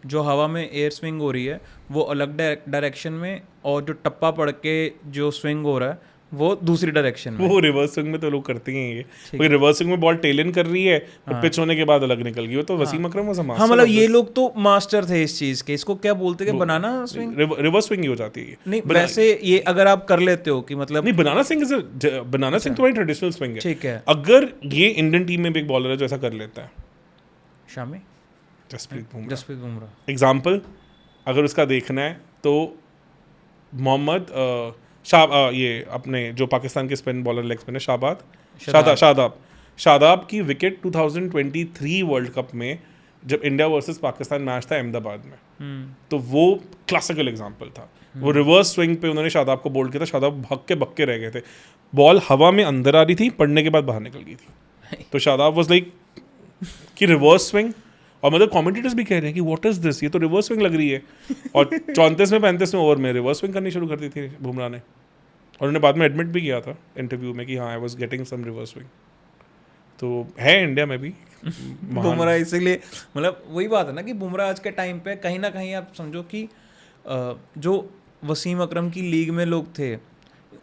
जो हवा में एयर स्विंग हो रही है वो अलग डायरेक्शन में, और जो टप्पा पड़ के जो स्विंग हो रहा है वो दूसरी डायरेक्शन में। वो रिवर्स स्विंग में तो लोग करते ही हैं ये, कोई रिवर्स स्विंग में बॉल टेल इन कर रही है और पिच होने के बाद अलग निकल गई, वो तो वसीम अकरम वाज अ मास्टर। हाँ मतलब ये लोग तो मास्टर थे इस चीज के, इसको क्या बोलते हैं, बनाना स्विंग, रिवर्स स्विंग ही हो जाती है। नहीं वैसे ये अगर आप कर लेते हो कि मतलब नहीं, बनाना स्विंग बनाना स्विंग तो ट्रेडिशनल स्विंग है। ठीक है, अगर ये इंडियन टीम में भी एक बॉलर है जो ऐसा कर लेता है, शामी, जसप्रीत बुमराह एग्जाम्पल अगर उसका देखना है तो मोहम्मद ये अपने जो पाकिस्तान के स्पिन बॉलर लेग स्पिन है शादाब की विकेट 2023 वर्ल्ड कप में जब इंडिया वर्सेस पाकिस्तान मैच था अहमदाबाद में, तो वो क्लासिकल एग्जांपल था। वो रिवर्स स्विंग पे उन्होंने शादाब को बोल्ड किया था, शादाब भक्के बक्के रह गए थे, बॉल हवा में अंदर आ रही थी, पड़ने के बाद बाहर निकल गई थी। तो शादाब वाज लाइक कि रिवर्स स्विंग, और मतलब कमेंटेटर्स भी कह रहे हैं कि व्हाट इज दिस, ये तो रिवर्स स्विंग लग रही है। और 34वें 35वें ओवर में रिवर्स स्विंग करनी शुरू कर दी थी बुमराह ने, और उन्होंने बाद में एडमिट भी किया था इंटरव्यू में कि हाँ I was getting some reverse swing. तो है इंडिया में भी बुमराह, इसीलिए मतलब वही बात है ना कि बुमराह आज के टाइम पे कहीं ना कहीं आप समझो कि जो वसीम अकरम की लीग में लोग थे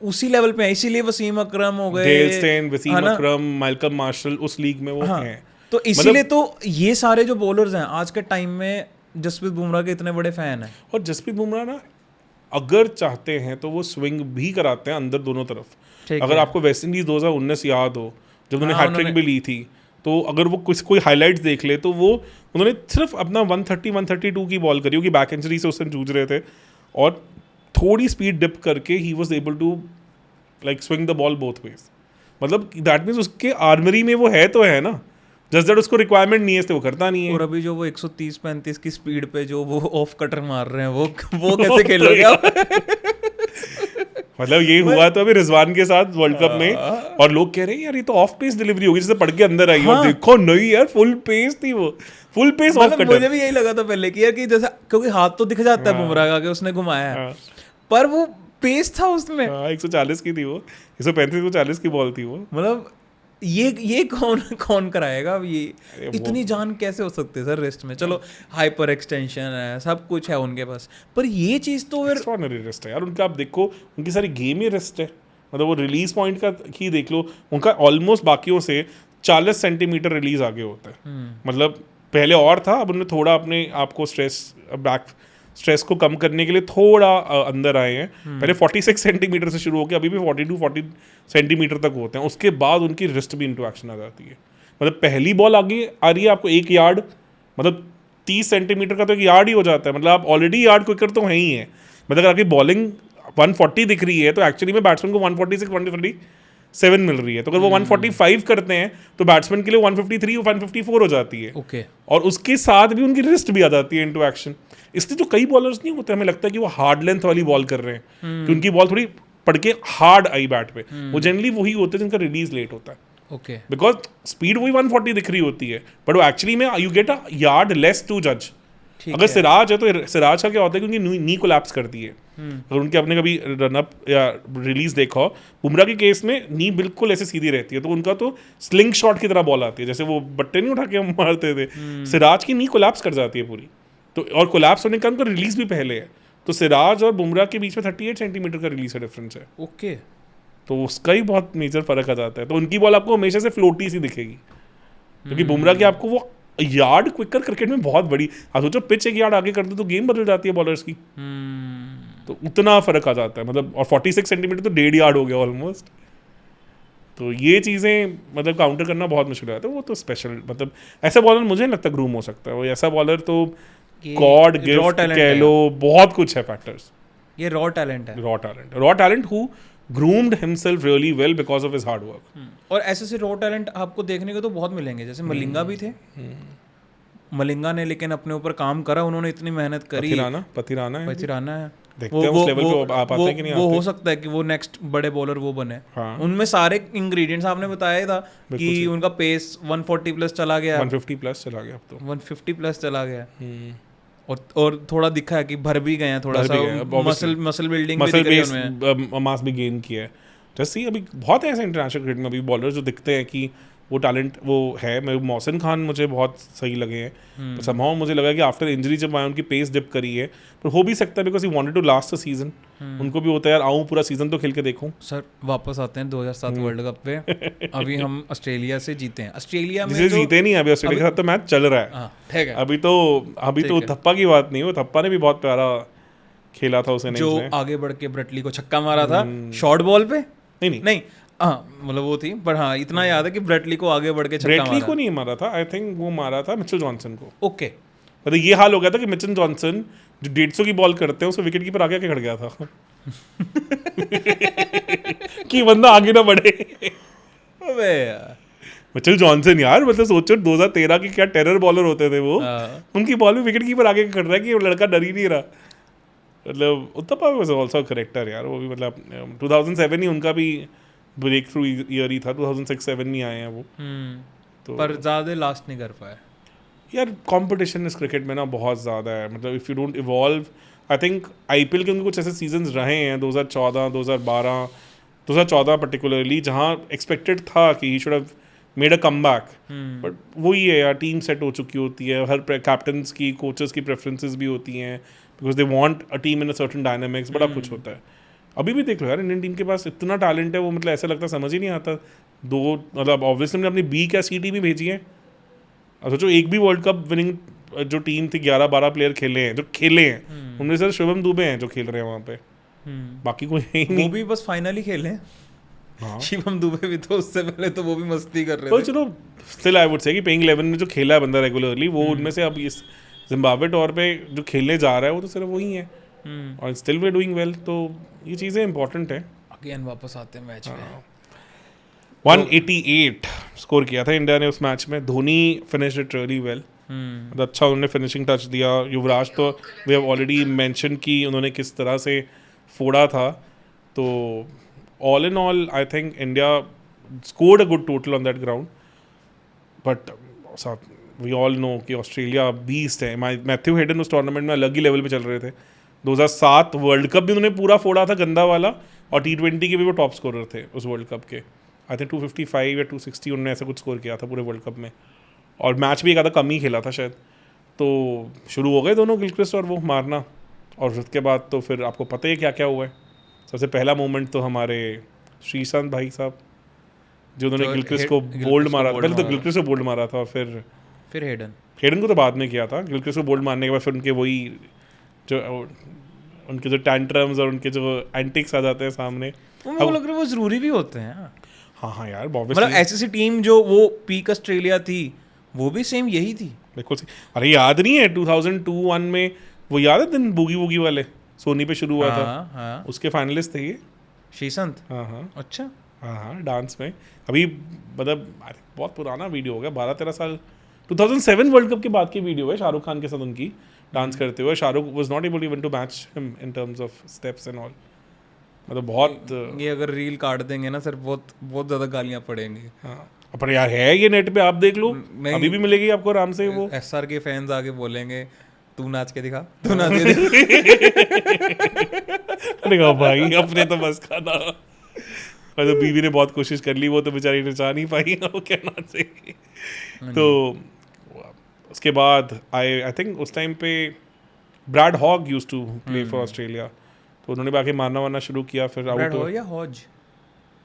उसी लेवल पे है, इसीलिए वसीम अकरम हो गए, डेल स्टेन, वसीम अकरम, माइकल मार्शल उस लीग में वो हैं। तो इसीलिए तो ये सारे जो बॉलर्स हैं आज के टाइम में जसप्रीत बुमराह के इतने बड़े फैन हैं। और जसप्रीत बुमराह ना अगर चाहते हैं तो वो स्विंग भी कराते हैं अंदर दोनों तरफ। अगर आपको वेस्ट इंडीज 2019 याद हो जब उन्होंने हैट्रिक भी ली थी, तो अगर वो कोई हाइलाइट्स देख ले तो वो उन्होंने सिर्फ अपना 130-132 की बॉल करी होगी, बैक इंजरी से उस दिन जूझ रहे थे, और थोड़ी स्पीड डिप करके he was able to like swing the ball both ways. मतलब दैट मीन्स उसके आर्मरी में वो है तो है ना, जस्ट दैट उसको रिक्वायरमेंट नहीं है इसलिए वो करता नहीं है। और अभी जो वो 130-135 की स्पीड पे जो वो ऑफ कटर मार रहे हैं वो कैसे खेलोगे आप? मतलब ये हुआ तो अभी रिजवान के साथ वर्ल्ड कप में, और लोग कह रहे हैं यार ये तो ऑफ पेस डिलीवरी होगी जैसे पढ़ के अंदर आई, और देखो नहीं यार फुल पेस थी वो, फुल पेस ऑफ कटर। मुझे भी यही लगा था पहले कि यार कि जैसा, क्योंकि हाथ तो दिख जाता है बुमराह का कि उसने घुमाया है, पर वो पेस था उसमें। 140 की थी वो, 135-140 की बॉल थी वो। मतलब ये कौन कराएगा अब? ये इतनी जान कैसे हो सकती है सर रिस्ट में? चलो हाइपर एक्सटेंशन है, सब कुछ है उनके पास, पर ये चीज़ तो फिर एक्स्ट्राऑर्डिनरी रिस्ट है यार उनका। आप देखो उनकी सारी गेम ही रिस्ट है, मतलब वो रिलीज पॉइंट का ही देख लो, उनका ऑलमोस्ट बाकियों से 40 सेंटीमीटर रिलीज आगे होता है। मतलब पहले और था, अब उन्होंने थोड़ा अपने आप को स्ट्रेस को कम करने के लिए थोड़ा अंदर आए हैं। पहले 46 सेंटीमीटर से शुरू होकर अभी भी 42-40 सेंटीमीटर तक होते हैं, उसके बाद उनकी रिस्ट भी इंटू एक्शन आ जाती है। मतलब पहली बॉल आगे आ रही है आपको 1 यार्ड, मतलब 30 सेंटीमीटर का तो 1 यार्ड ही हो जाता है, मतलब आप ऑलरेडी यार्ड क्विकर तो है ही है। मतलब अगर आपकी बॉलिंग 140 दिख रही है तो एक्चुअली में बैट्समैन को 146-147 मिल रही है, तो अगर वो 145 करते हैं तो बैट्समैन के लिए 153-154 हो जाती है। ओके, और उसके साथ भी उनकी रिस्ट भी आ जाती है इनटू एक्शन। इसलिए जो कई बॉलर्स नहीं होते, हमें लगता है कि वो हार्ड लेंथ वाली बॉल कर रहे हैं, कि उनकी बॉल थोड़ी पड़ के हार्ड आई बैट पे, वो जनरली वही होते हैं जिनका रिलीज लेट होता है। ओके, बिकॉज स्पीड वही 140 दिख रही होती है, बट वो एक्चुअली में you get a yard less to जज। अगर सिराज है तो सिराज का क्या होता है कि उनकी नी कोलैप्स करती है। अगर उनके अपने कभी रनअप या रिलीज देखा हो, बुमराह के केस में नी बिल्कुल ऐसे सीधी रहती है, तो उनका तो स्लिंग शॉट की तरह बॉल आती है, जैसे वो बट्टे नहीं उठा के हम मारते थे। सिराज की नी कोलैप्स कर जाती है पूरी, तो और कोलैप्स होने का उनका रिलीज भी पहले है, तो सिराज और बुमराह के बीच में 38 सेंटीमीटर का रिलीज का डिफरेंस है। ओके, तो उसका ही बहुत मेजर फर्क आ जाता है। तो उनकी बॉल आपको हमेशा से फ्लोटी सी दिखेगी, क्योंकि बुमराह की आपको वो यार्ड क्विकर क्रिकेट में बहुत बड़ी, आप सोचो पिच 1 यार्ड आगे कर दो तो गेम बदल जाती है बॉलर्स की। तो उतना फर्क आ जाता है, मतलब और 46 सेंटीमीटर तो 1.5 यार्ड हो गया ऑलमोस्ट। तो ये चीज़ें मतलब काउंटर करना बहुत मुश्किल है। वो तो स्पेशल, मतलब ऐसा बॉलर मुझे नहीं लगता ग्रूम हो सकता है। वो ऐसा बॉलर तो गॉड गिफ्ट कह लो, बहुत कुछ है फैक्टर्स। ये रॉ टैलेंट है, raw talent who groomed himself really well because of his hard work। और ऐसे से रॉ टैलेंट आपको देखने को तो बहुत मिलेंगे, जैसे मलिंगा भी थे। मलिंगा ने लेकिन अपने ऊपर काम करा, उन्होंने इतनी मेहनत करी। पथिराना है, देखते हैं उस लेवल पे आप आते हैं कि नहीं आते। वो हो सकता है कि वो नेक्स्ट बड़े बॉलर वो बने। उनमें सारे इंग्रेडिएंट्स आपने बताया था कि उनका पेस 140 प्लस चला गया, 150 प्लस चला गया, अब तो 150 प्लस चला गया। और थोड़ा दिखा है कि भर भी गए हैं, थोड़ा सा मसल बिल्डिंग भी दिख रही है उनमें, मास भी गेन किया है। जैसे अभी बहुत है ऐसे इंटरनेशनल क्रिकेट में अभी बॉलर जो दिखते हैं कि वो टैलेंट वो है। मैं मोहसिन खान मुझे बहुत सही लगे हैं, पर somehow मुझे लगा कि आफ्टर इंजरी जब आए उनकी पेस डिप करी है, पर हो भी सकता है because he wanted to last the season. उनको भी होता है यार आऊँ पूरा सीजन तो खेल के देखूँ। सर वापस आते हैं 2007 वर्ल्ड कप पे। अभी हम ऑस्ट्रेलिया से जीते हैं। ऑस्ट्रेलिया में जिसे तो जीते नहीं अभी ऑस्ट्रेलिया के साथ तो मैच चल रहा है। हाँ, ठीक है। अभी तो थप्पा की बात नहीं, वो थप्पा ने भी बहुत प्यारा खेला था उसे जो आगे बढ़ के ब्रेटली को छक्का मारा था शॉर्ट बॉल पे। नहीं हाँ मतलब वो थी, पर हाँ इतना याद है कि ब्रेटली को आगे बढ़ के छक्का ब्रेटली मारा। को नहीं मारा था, आई थिंक वो मारा था मिचेल जॉनसन को। ओके, मतलब ये हाल हो गया था कि मिचेल जॉनसन जो 150 की बॉल करते हैं उसको विकेट कीपर आगे खड़ गया था कि बंदा आगे ना बढ़े। अबे यार मिचेल जॉनसन यार, मतलब सोचो 2013 के क्या टेरर बॉलर होते थे वो, उनकी बॉल में विकेट कीपर आगे खड़ रहा है कि वो लड़का डर ही नहीं रहा। मतलब उत्तपा वाज आल्सो करेक्टर यार, वो भी मतलब 2007 ही उनका भी ब्रेक थ्रू ईयर ही था, 2006-7 नहीं आए हैं वो। तो पर ज़्यादा लास्ट नहीं कर पाए यार। कंपटीशन इस क्रिकेट में ना बहुत ज़्यादा है, मतलब if you don't evolve, I think IPL के उनके कुछ ऐसे सीजन्स रहे हैं 2014, 2012, 2014 पर्टिकुलरली, जहाँ एक्सपेक्टेड था कि he should have made a comeback, but वही है यार, टीम सेट हो चुकी होती है, हर कैप्टन्स की कोचेस की प्रेफरेंसेस भी होती हैं because they want a team in a certain dynamics, बड़ा कुछ होता है। अभी भी देख लो यार, इंडियन टीम के पास इतना टैलेंट है, वो मतलब ऐसा लगता है समझ ही नहीं आता। मतलब ऑब्वियसली हमने अपनी बी क्या सी टीम भी भेजी है। अब सोचो एक भी वर्ल्ड कप विनिंग जो टीम थी 11-12 प्लेयर खेले हैं, जो खेले हैं उनमें से शुभम दुबे हैं जो खेल रहे हैं वहाँ पे, बाकी कोई है ही नहीं। वो भी बस फाइनल ही खेले। शिवम दुबे भी तो उससे पहले तो वो भी मस्ती कर रहे थे। थे। चलो स्टिल आई वुड से कि प्लेइंग 11 में जो खेला है बंदा रेगुलरली, वो उनमें से अब इस जिम्बाब्वे तौर पे जो खेलने जा रहा है वो तो सिर्फ वही है, और स्टिल वी डूइंग वेल। तो ये चीज़ें इंपॉर्टेंट है। अगेन वापस आते हैं मैच में। 188 स्कोर किया था इंडिया ने उस मैच में। Dhoni finished it really well, अच्छा उन्होंने फिनिशिंग टच दिया। युवराज तो वी हैव ऑलरेडी मेंशन कि उन्होंने किस तरह से फोड़ा था। तो all in all I think India scored a good total on that ground, but we all know कि ऑस्ट्रेलिया बीस्ट है। मैथ्यू हेडन उस टूर्नामेंट में अलग ही लेवल पे चल रहे थे। 2007 वर्ल्ड कप भी उन्होंने पूरा फोड़ा था गंदा वाला, और T20 के भी वो टॉप स्कोरर थे उस वर्ल्ड कप के। आई थिंक 255 या 260 उन्होंने ऐसा कुछ स्कोर किया था पूरे वर्ल्ड कप में, और मैच भी एक आधा कम ही खेला था शायद। तो शुरू हो गए दोनों गिलक्रिस्ट और वो मारना, और उसके बाद तो फिर आपको पता ही क्या क्या हुआ है। सबसे पहला मोमेंट तो हमारे श्रीशांत भाई साहब जो उन्होंने गिलक्रिस्ट को बोल्ड मारा था। पहले तो गिलक्रिस्ट को बोल्ड मारा था, और फिर हेडन को तो बाद में किया था। गिलक्रिस्ट को बोल्ड मारने के बाद फिर उनके वही जो टैंट्रम्स और उनके जो एंटिक्स आ जाते हैं सामने, वो लग रहा है वो जरूरी भी होते हैं। हाँ यार, मतलब ऐसी टीम जो वो पीक ऑस्ट्रेलिया थी वो भी सेम यही थी बिल्कुल। अरे याद नहीं है 2002-1 में वो याद है दिन बूगी वूगी वाले सोनी पे शुरू हुआ था, उसके फाइनलिस्ट थे ये श्रीसंत। हाँ अच्छा हाँ डांस में। अभी मतलब बहुत पुराना वीडियो हो गया, 12-13 साल, 2007 वर्ल्ड कप के बाद की वीडियो है शाहरुख खान के साथ उनकी डांस करते हुए। Shahrukh was not able even to match him in terms of steps and all. मतलब बहुत ये अगर रील काट देंगे ना सर बहुत ज़्यादा गालियाँ पड़ेंगी। हाँ पर यार है ये नेट पे, आप देख लो, अभी भी मिलेगी आपको आराम से। वो SR के फैंस आके बोलेंगे तू नाच के दिखा, तू नाच के दिखा। भाई अपने तो बस खाना। तो बीवी ने बहुत कोशिश कर ली, वो तो बेचारी नचा नहीं पाई, वो क्या नाचेगी। तो उसके बाद आई थिंक उस टाइम पे Brad Hogg used to play for Australia, तो उन्होंने बाकी मारना वारना शुरू किया। फिर आउट हो या हॉज,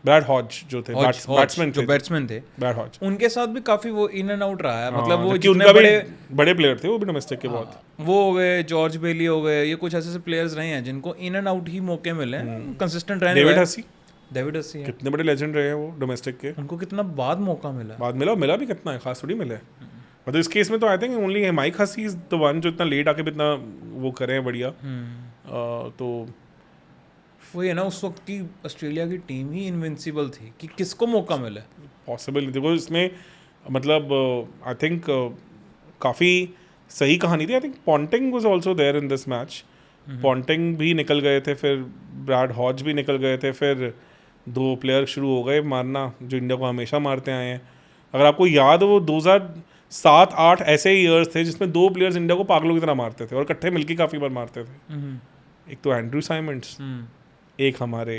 ब्रैड हॉज जो थे बैट्समैन थे, ब्रैड हॉज, उनके साथ भी काफी वो इन एंड आउट रहा है। मतलब वो जितने बड़े प्लेयर थे वो भी डोमेस्टिक के बहुत, वो हो गए जॉर्ज बेली हो गए, ये कुछ ऐसे प्लेयर्स रहे हैं जिनको इन एंड आउट ही मौके मिले, कंसिस्टेंट रहे। डेविड हसी कितने बड़े लेजेंड रहे हैं वो डोमेस्टिक के, उनको कितना बाद मौका मिला भी कितना है, खास थोड़ी मिला है। मतलब इस केस में तो I think only Mike Hussey is the one जो इतना लेट आके भी इतना वो करे बढ़िया। तो वो ये ना उस वक्त की ऑस्ट्रेलिया की टीम ही इनविंसिबल थी कि किसको मौका मिले, पॉसिबल। देखो इसमें मतलब आई थिंक काफ़ी सही कहानी थी। I think Ponting was also there in this match. Ponting भी निकल गए थे, फिर ब्रैड हॉज भी निकल गए थे, फिर 2 प्लेयर शुरू हो गए मारना जो इंडिया को हमेशा मारते आए हैं। अगर आपको याद हो वो 2007-8 ऐसे ईयर्स थे जिसमें 2 प्लेयर्स इंडिया को पागलों की तरह मारते थे और इकट्ठे मिलकर काफ़ी बार मारते थे। एक तो एंड्रू साइमंड्स, एक हमारे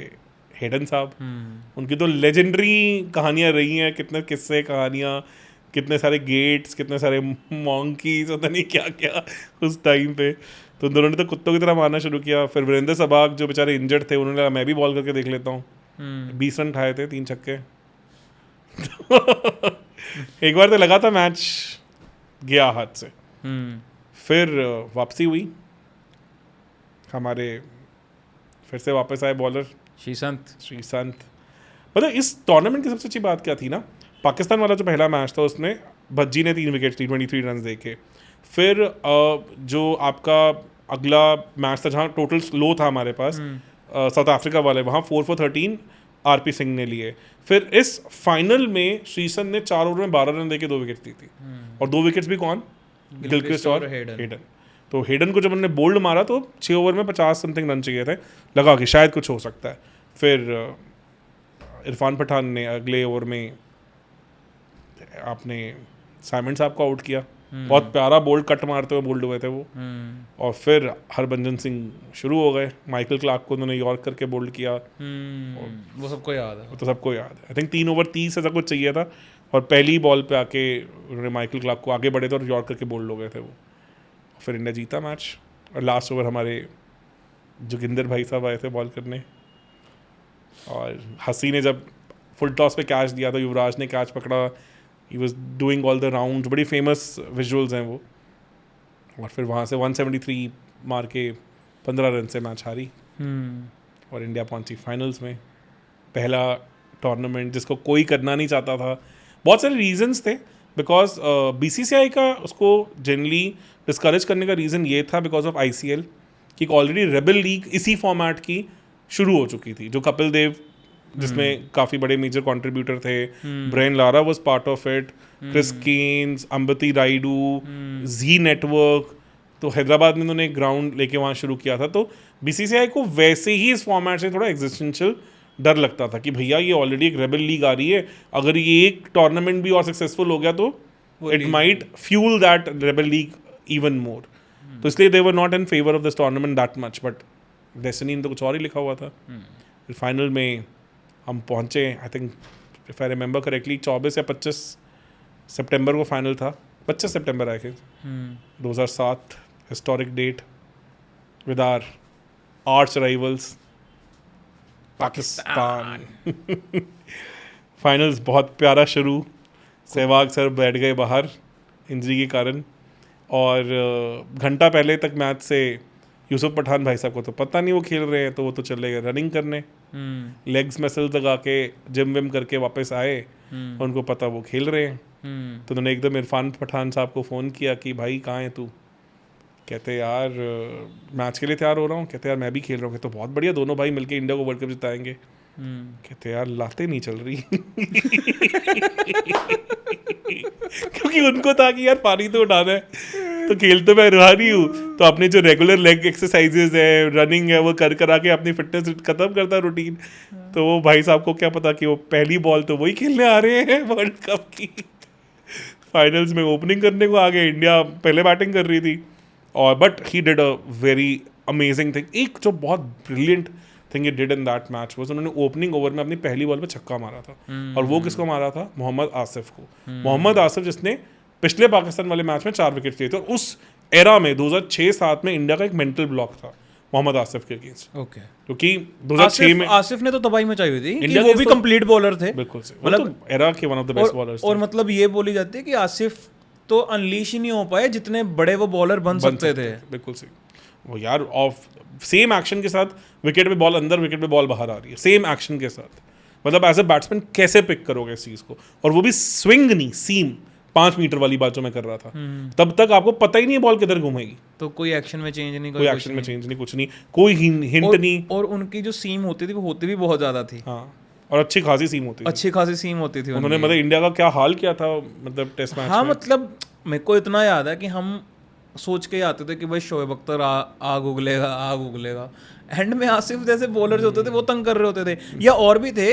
हेडन साहब, उनकी तो लेजेंडरी कहानियाँ रही हैं, कितने किस्से कहानियाँ, कितने सारे गेट्स, कितने सारे मॉन्कीज, पता नहीं क्या क्या उस टाइम पे। तो उन दोनों ने तो कुत्तों की तरह मारना शुरू किया। फिर वीरेंद्र सहवाग जो बेचारे इंजर्ड थे, उन्होंने कहा मैं भी बॉल करके देख लेता हूँ। 20 रन खाए थे, 3 छक्के। एक बार तो लगा था मैच गया हाथ से। फिर वापसी हुई, हमारे फिर से वापस आए बॉलर श्रीसंत। मतलब इस टूर्नामेंट की सबसे अच्छी बात क्या थी ना, पाकिस्तान वाला जो पहला मैच था उसमें भज्जी ने 3 विकेट ली, 23 रन देके। फिर जो आपका अगला मैच था जहाँ टोटल लो था हमारे पास, साउथ अफ्रीका वाले, वहाँ 4 for 13 आरपी सिंह ने लिए। फिर इस फाइनल में श्रीसंत ने 4 ओवर में 12 रन देके 2 विकेट ली थी। और 2 विकेट्स भी कौन? गिलक्रिस्ट और हेडन। तो हेडन को जब उन्होंने बोल्ड मारा तो 6 ओवर में 50 समथिंग रन चाहिए थे, लगा कि शायद कुछ हो सकता है। फिर इरफान पठान ने अगले ओवर में आपने साइमन साहब को आउट किया, बहुत प्यारा बोल्ड कट मारते हुए बोल्ड हुए थे वो। और फिर हरभजन सिंह शुरू हो गए, माइकल क्लार्क को उन्होंने यॉर्क करके बोल्ड किया। वो सबको याद है, वो तो सबको याद है। आई थिंक 3 ओवर 30 ऐसा कुछ चाहिए था, और पहली बॉल पे आके उन्होंने माइकल क्लार्क को आगे बढ़े थे और यॉर्क करके बोल्ड हो गए थे वो। फिर इंडिया जीता मैच, और लास्ट ओवर हमारे जोगिंदर भाई साहब आए थे बॉल करने, और हसी ने जब फुल टॉस पे कैच दिया था, युवराज ने कैच पकड़ा, he was doing all the round, बड़ी फेमस विजुअल्स हैं वो। और फिर वहाँ से 173 मार के 15 रन से मैच हारी, और इंडिया पहुंची फाइनल्स में। पहला टूर्नामेंट जिसको कोई करना नहीं चाहता था, बहुत सारे रीजंस थे, बिकॉज बीसीसीआई का उसको जनरली डिस्करेज करने का रीज़न ये था बिकॉज ऑफ आईसीएल, कि ऑलरेडी रेबल लीग इसी फॉर्मेट की शुरू हो चुकी थी, जो कपिल देव जिसमें काफ़ी बड़े मेजर कंट्रीब्यूटर थे, Brian Lara was part of it, Chris Cairns, Ambati Rayudu, Zee network. तो हैदराबाद में उन्होंने ग्राउंड लेके वहाँ शुरू किया था। तो बीसीसीआई को वैसे ही इस फॉर्मेट से थोड़ा एग्जिस्टेंशियल डर लगता था कि भैया ये ऑलरेडी एक रेबल लीग आ रही है, अगर ये एक टूर्नामेंट भी और सक्सेसफुल हो गया तो it might fuel that rebel league even more. तो इसलिए they were not in favour of this tournament that much, but destiny में तो कुछ और ही लिखा हुआ था। फिर फाइनल में हम पहुँचे, I think if I remember correctly 24 या 25 सितंबर को फाइनल था, 25 सितंबर I think 2007, historic date with our arch rivals Pakistan. Finals बहुत प्यारा शुरू, सहवाग सर बैठ गए बाहर इंजरी के कारण, और घंटा पहले तक मैच से यूसुफ पठान भाई साहब को तो पता नहीं वो खेल रहे हैं, तो वो तो चले गए रनिंग करने, लेग्स मसल्स लगा के जिम विम करके वापस आए, उनको पता वो खेल रहे हैं। तो उन्होंने एकदम इरफान पठान साहब को फ़ोन किया कि भाई कहाँ है तू? कहते यार मैच के लिए तैयार हो रहा हूँ। कहते यार मैं भी खेल रहा हूँ। तो बहुत बढ़िया, दोनों भाई मिलके इंडिया को वर्ल्ड कप जिताएंगे। कहते यार लाते नहीं चल रही क्योंकि उनको था कि यार पानी तो उठाना है, तो खेल तो मैं रहा नहीं हूँ, तो अपने जो रेगुलर लेग एक्सरसाइजेज है, रनिंग है, वो कर आके अपनी फिटनेस खत्म करता रूटीन। तो वो भाई साहब को क्या पता कि वो पहली बॉल तो वही खेलने आ रहे हैं वर्ल्ड कप की। फाइनल्स में ओपनिंग करने को आ गए, इंडिया पहले बैटिंग कर रही थी, और but he did a very amazing thing. एक जो बहुत brilliant thing he did in that match was, उन्होंने ओपनिंग ओवर में अपनी पहली बॉल पे छक्का मारा था। और वो किसको मारा था? मोहम्मद आसिफ को। मोहम्मद आसिफ जिसने पिछले पाकिस्तान वाले मैच में 4 विकेट लिए थे। और उस एरा में 2006-07 में इंडिया का एक मेंटल ब्लॉक था मोहम्मद आसिफ के अगेंस्ट। ओके, क्योंकि 2006 में आसिफ ने तो तबाही मचाई हुई थी, इंडिया वो भी कंप्लीट बॉलर थे। बिल्कुल से, मतलब एरा के one of the best bowlers. और मतलब ये बोली जाती है कि आसिफ तो अनलीश ही नहीं हो पाए जितने बड़े वो बॉलर बन सकते थे। बिल्कुल सही। वो यार ऑफ सेम एक्शन के साथ विकेट पे बॉल अंदर, विकेट पे बॉल बाहर आ रही है, सेम एक्शन के साथ। मतलब एज अ बैट्समैन कैसे पिक करोगे इस चीज़ को? और वो भी स्विंग नहीं, सीम 5 मीटर वाली बात जो मैं कर रहा था। तब तक आपको पता ही नहीं बॉल किधर घूमेगी, तो कोई एक्शन में चेंज नहीं, कोई एक्शन में चेंज नहीं, कुछ नहीं, कोई हिंट नहीं। और उनकी जो सीम होती थी वो होती भी बहुत ज़्यादा थी। हाँ, और अच्छी खासी सीम होती थी, अच्छी खासी सीम होती थी उन्होंने। मतलब इंडिया का क्या हाल किया था मतलब टेस्ट मैच में। हाँ, मतलब मेरे को इतना याद है कि हम सोच के आते थे कि भाई शोएब अख्तर आग उगलेगा। एंड में आसिफ जैसे बॉलर जो होते थे वो तंग कर रहे होते थे। या और भी थे,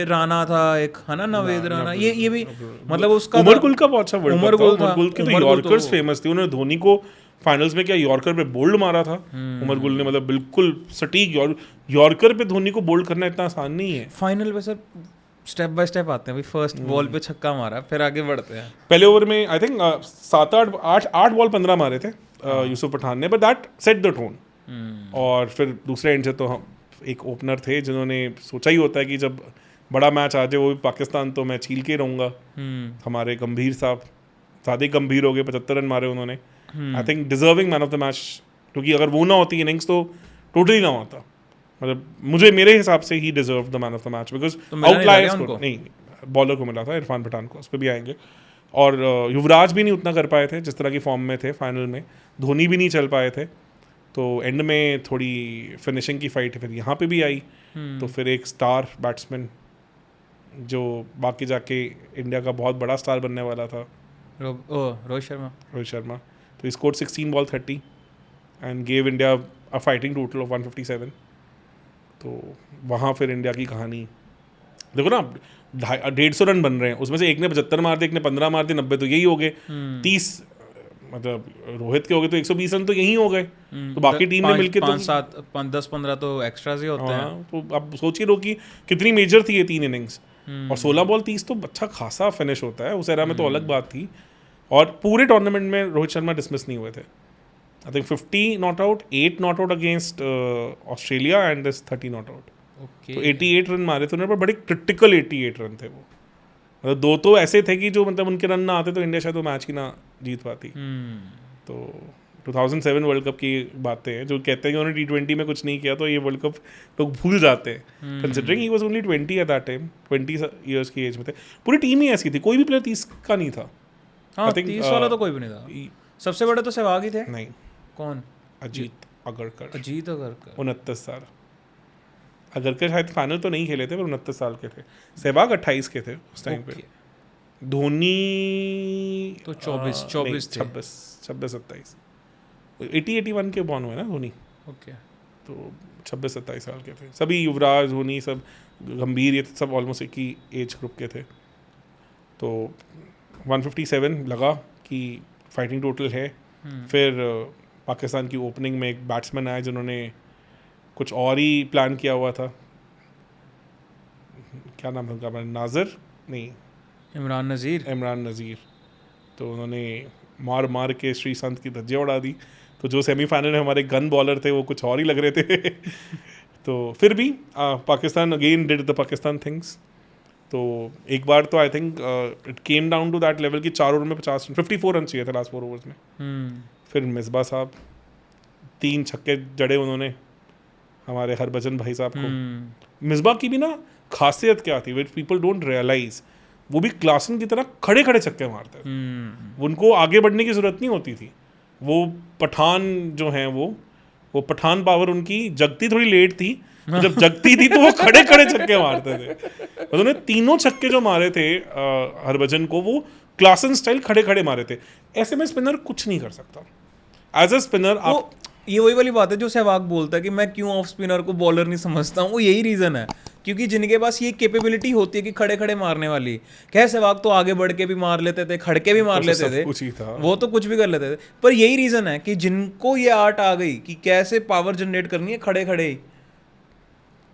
राणा था एक, है ना, नवेद राणा, ये भी मतलब उसका उमर गुल का बहुत अच्छा वर्ल्ड उमर गुल था। उमर गुल की तो यॉर्कर्स फेमस थी। उन्होंने धोनी को फाइनल्स में क्या यॉर्कर पे बोल्ड मारा था उमर गुल ने, मतलब बिल्कुल सटीक यॉर्कर पे धोनी को बोल्ड करना इतना आसान नहीं है। फाइनल पे सर स्टेप बाय स्टेप आते हैं भाई, फर्स्ट बॉल पे छक्का मारा फिर आगे बढ़ते हैं। पहले ओवर में आई थिंक 8 बॉल 15 मारे थे यूसुफ पठान ने, but that set the tone. और फिर दूसरे एंड से तो हम एक ओपनर थे जिन्होंने सोचा ही होता है कि जब बड़ा मैच आ जाए वो भी पाकिस्तान तो मैं छील के रहूँगा। हमारे गंभीर साहब ज़्यादा गंभीर हो गए, 75 रन मारे उन्होंने। I think deserving man of the match, क्योंकि अगर वो ना होती इनिंग्स तो टोटली ना होता। मतलब मुझे मेरे हिसाब से he deserve the man of the match, because outliers को नहीं, बॉलर को मिला था इरफान पठान को, उस पर भी आएंगे। और युवराज भी नहीं उतना कर पाए थे जिस तरह की फॉर्म में थे फाइनल में, धोनी भी नहीं चल पाए थे, तो एंड में थोड़ी फिनिशिंग की फाइट फिर यहाँ पे भी आई। तो फिर एक स्टार बैट्समैन जो बाकी जाके इंडिया का बहुत बड़ा स्टार बनने वाला था, रोहित शर्मा, तो he scored 16 ball 30 and gave India a fighting total of 157। तो वहाँ फिर इंडिया की कहानी देखो ना, 150 रन बन रहे हैं, उसमें से एक ने 75 मार दिए, एक ने 15 मार दिए, 90 तो यही हो गए। 30 मतलब रोहित के हो गए तो 120 रन तो यही हो गए। तो बाकी टीम ने मिलके 10-15 तो एक्स्ट्रास ही होते हैं। तो अब सोचिए लो कि कितनी मेजर थी ये 3 इनिंग्स, और 16 बॉल 30 तो अच्छा खासा फिनिश होता है उस एरा में, तो अलग बात थी। और पूरे टूर्नामेंट में रोहित शर्मा डिसमिस नहीं हुए थे। I think 50 not out, 8 not out against Australia and this 30 not out. तो 88 रन मारे थे उन्होंने, पर बड़े क्रिटिकल 88 रन थे वो। मतलब 2 तो ऐसे थे कि जो मतलब उनके रन ना आते तो इंडिया शायद वो मैच ही ना जीत पाती। तो 2007 वर्ल्ड कप की बातें हैं, जो कहते हैं कि उन्होंने T20 में कुछ नहीं किया, तो ये वर्ल्ड कप लोग भूल जाते हैं, considering he was only 20 at that time, 20 years की एज में थे। पूरी टीम ही ऐसी थी, कोई भी प्लेयर 30 का नहीं था। हाँ, 30 वाला तो कोई भी नहीं था। सबसे बड़े तो सहवाग ही थे। नहीं, कौन? अजीत अगरकर, 29 साल। अगरकर शायद फाइनल तो नहीं खेले थे, पर 29 साल के थे। सहवाग 28 के थे उस टाइम पे। धोनी तो 24 26 27 81 के बॉर्न हुए ना धोनी। ओके, तो 26-27 साल के थे सभी। युवराज, धोनी, सब गंभीर, ये सब ऑलमोस्ट एक ही एज ग्रुप के थे। तो 157 लगा कि फाइटिंग टोटल है। फिर पाकिस्तान की ओपनिंग में एक बैट्समैन आए जिन्होंने कुछ और ही प्लान किया हुआ था। क्या नाम था उनका? नाज़र नहीं, इमरान नज़ीर। तो उन्होंने मार मार के श्रीसंत की धज्जियाँ उड़ा दी। तो जो सेमीफाइनल में हमारे गन बॉलर थे वो कुछ और ही लग रहे थे। तो फिर भी Pakistan again did the Pakistan things. तो एक बार तो I think it came down to that level कि 4 ओवर में 54 रन चाहिए थे लास्ट 4 ओवर्स में। फिर मिसबा साहब 3 छक्के जड़े उन्होंने हमारे हरभजन भाई साहब को। मिसबा की भी ना खासियत क्या थी, विच पीपल डोंट रियलाइज, वो भी क्लासन की तरह खड़े खड़े छक्के मारते थे। उनको आगे बढ़ने की जरूरत नहीं होती थी। वो पठान जो हैं वो पठान पावर उनकी जगती थोड़ी लेट थी, जब जगती थी तो वो खड़े खड़े छक्के मारते थे। उन्होंने तीनों छक्के जो मारे थे हरभजन को, वो क्लासन स्टाइल खड़े खड़े मारे थे। ऐसे में स्पिनर कुछ नहीं कर सकता। एज अ स्पिनर आप, ये वही वाली बात है जो सहवाग बोलता है कि मैं क्यों ऑफ स्पिनर को बॉलर नहीं समझता हूँ। वो यही रीज़न है, क्योंकि जिनके पास ये कैपेबिलिटी होती है कि खड़े खड़े मारने वाली। क्या सहवाग तो आगे बढ़ के भी मार लेते थे, खड़ के भी मार लेते थे, कुछ ही था। वो तो कुछ भी कर लेते थे। पर यही रीज़न है कि जिनको ये आर्ट आ गई कि कैसे पावर जनरेट करनी है खड़े खड़े ही,